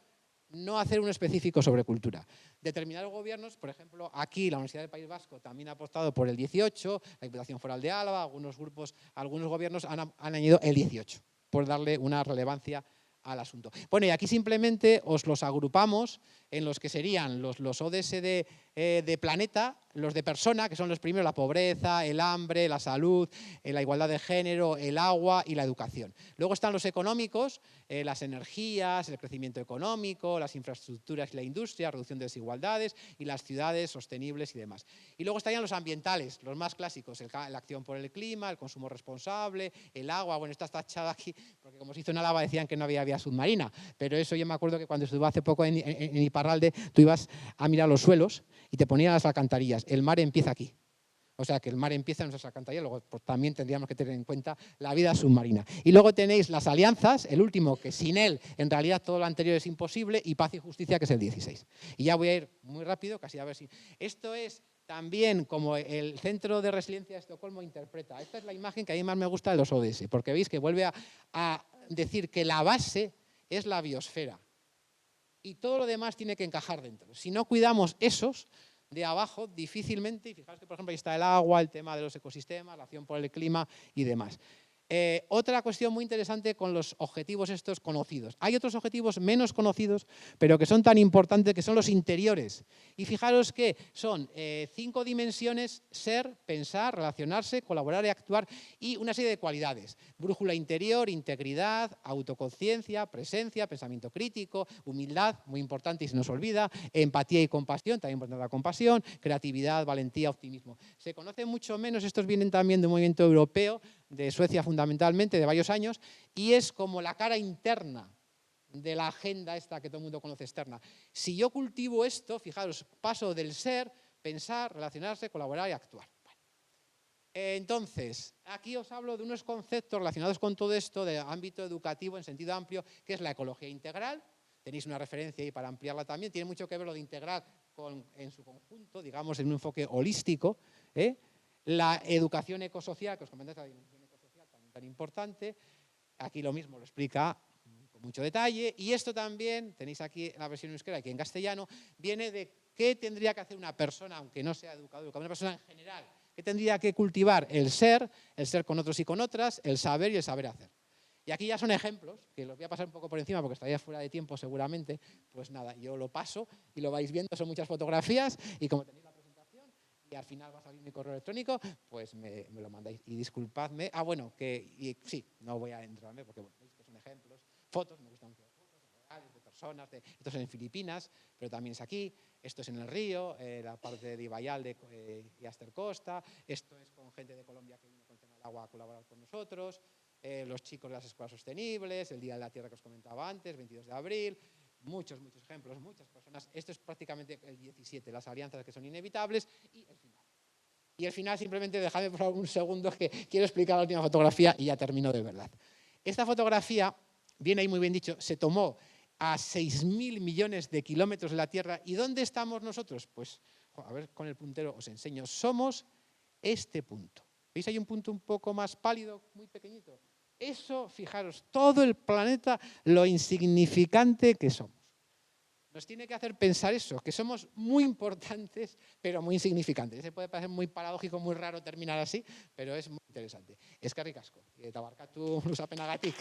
no hacer uno específico sobre cultura. Determinados gobiernos, por ejemplo, aquí la Universidad del País Vasco también ha apostado por el 18, la Diputación Foral de Álava, algunos gobiernos han añadido el 18, por darle una relevancia al asunto. Bueno, y aquí simplemente os los agrupamos en los que serían los ODS de planeta, los de persona, que son los primeros, la pobreza, el hambre, la salud, la igualdad de género, el agua y la educación. Luego están los económicos, las energías, el crecimiento económico, las infraestructuras y la industria, reducción de desigualdades y las ciudades sostenibles y demás. Y luego estarían los ambientales, los más clásicos, la acción por el clima, el consumo responsable, el agua. Bueno, esta está tachada aquí porque como se hizo en Álava decían que no había vía submarina, pero eso yo me acuerdo que cuando estuve hace poco en Iparralde, tú ibas a mirar los suelos y te ponían las alcantarillas. El mar empieza aquí. O sea, que el mar empieza en nuestras alcantarillas, luego pues, también tendríamos que tener en cuenta la vida submarina. Y luego tenéis las alianzas, el último, que sin él en realidad todo lo anterior es imposible, y paz y justicia, que es el 16. Y ya voy a ir muy rápido, casi a ver si... Esto es también como el Centro de Resiliencia de Estocolmo interpreta. Esta es la imagen que a mí más me gusta de los ODS, porque veis que vuelve a decir que la base es la biosfera. Y todo lo demás tiene que encajar dentro. Si no cuidamos esos de abajo, difícilmente, y fijaos que por ejemplo ahí está el agua, el tema de los ecosistemas, la acción por el clima y demás. Otra cuestión muy interesante con los objetivos estos conocidos. Hay otros objetivos menos conocidos, pero que son tan importantes, que son los interiores. Y fijaros que son 5 dimensiones: ser, pensar, relacionarse, colaborar y actuar, y una serie de cualidades. Brújula interior, integridad, autoconciencia, presencia, pensamiento crítico, humildad, muy importante y se nos olvida, empatía y compasión, también importante la compasión, creatividad, valentía, optimismo. Se conoce mucho menos, estos vienen también de un movimiento europeo, de Suecia fundamentalmente, de varios años, y es como la cara interna de la agenda esta que todo el mundo conoce externa. Si yo cultivo esto, fijaros, paso del ser, pensar, relacionarse, colaborar y actuar. Bueno. Entonces, aquí os hablo de unos conceptos relacionados con todo esto de ámbito educativo en sentido amplio, que es la ecología integral. Tenéis una referencia ahí para ampliarla también. Tiene mucho que ver lo de integral en su conjunto, digamos, en un enfoque holístico. La educación ecosocial, que os comenté, la dimensión ecosocial también tan importante. Aquí lo mismo lo explica con mucho detalle. Y esto también, tenéis aquí la versión en euskera, aquí en castellano, viene de qué tendría que hacer una persona, aunque no sea educador, una persona en general, que tendría que cultivar el ser con otros y con otras, el saber y el saber hacer. Y aquí ya son ejemplos, que los voy a pasar un poco por encima porque estaría fuera de tiempo seguramente. Pues nada, yo lo paso y lo vais viendo, son muchas fotografías y como tenéis la presentación y al final va a salir mi correo electrónico, pues me lo mandáis. Y disculpadme, sí, no voy a entrarme porque bueno, veis que son ejemplos, fotos, me gustan mucho las fotos, reales, de personas, esto es en Filipinas, pero también es aquí, esto es en el río, la parte de Ibayal y Aster Costa, esto es con gente de Colombia que vino con el tema del agua a colaborar con nosotros, los chicos de las escuelas sostenibles, el Día de la Tierra que os comentaba antes, 22 de abril, muchos ejemplos, muchas personas. Esto es prácticamente el 17, las alianzas que son inevitables y el final. Y el final, simplemente dejadme por favor un segundo que quiero explicar la última fotografía y ya termino de verdad. Esta fotografía, viene ahí muy bien dicho, se tomó a 6.000 millones de kilómetros de la Tierra. ¿Y dónde estamos nosotros? Pues, a ver, con el puntero os enseño. Somos este punto. ¿Veis? Hay un punto un poco más pálido, muy pequeñito. Eso, fijaros, todo el planeta, lo insignificante que somos. Nos tiene que hacer pensar eso, que somos muy importantes, pero muy insignificantes. Se puede parecer muy paradójico, muy raro terminar así, pero es muy interesante. Eskerrik asko, eta barkatu luzapenagatik.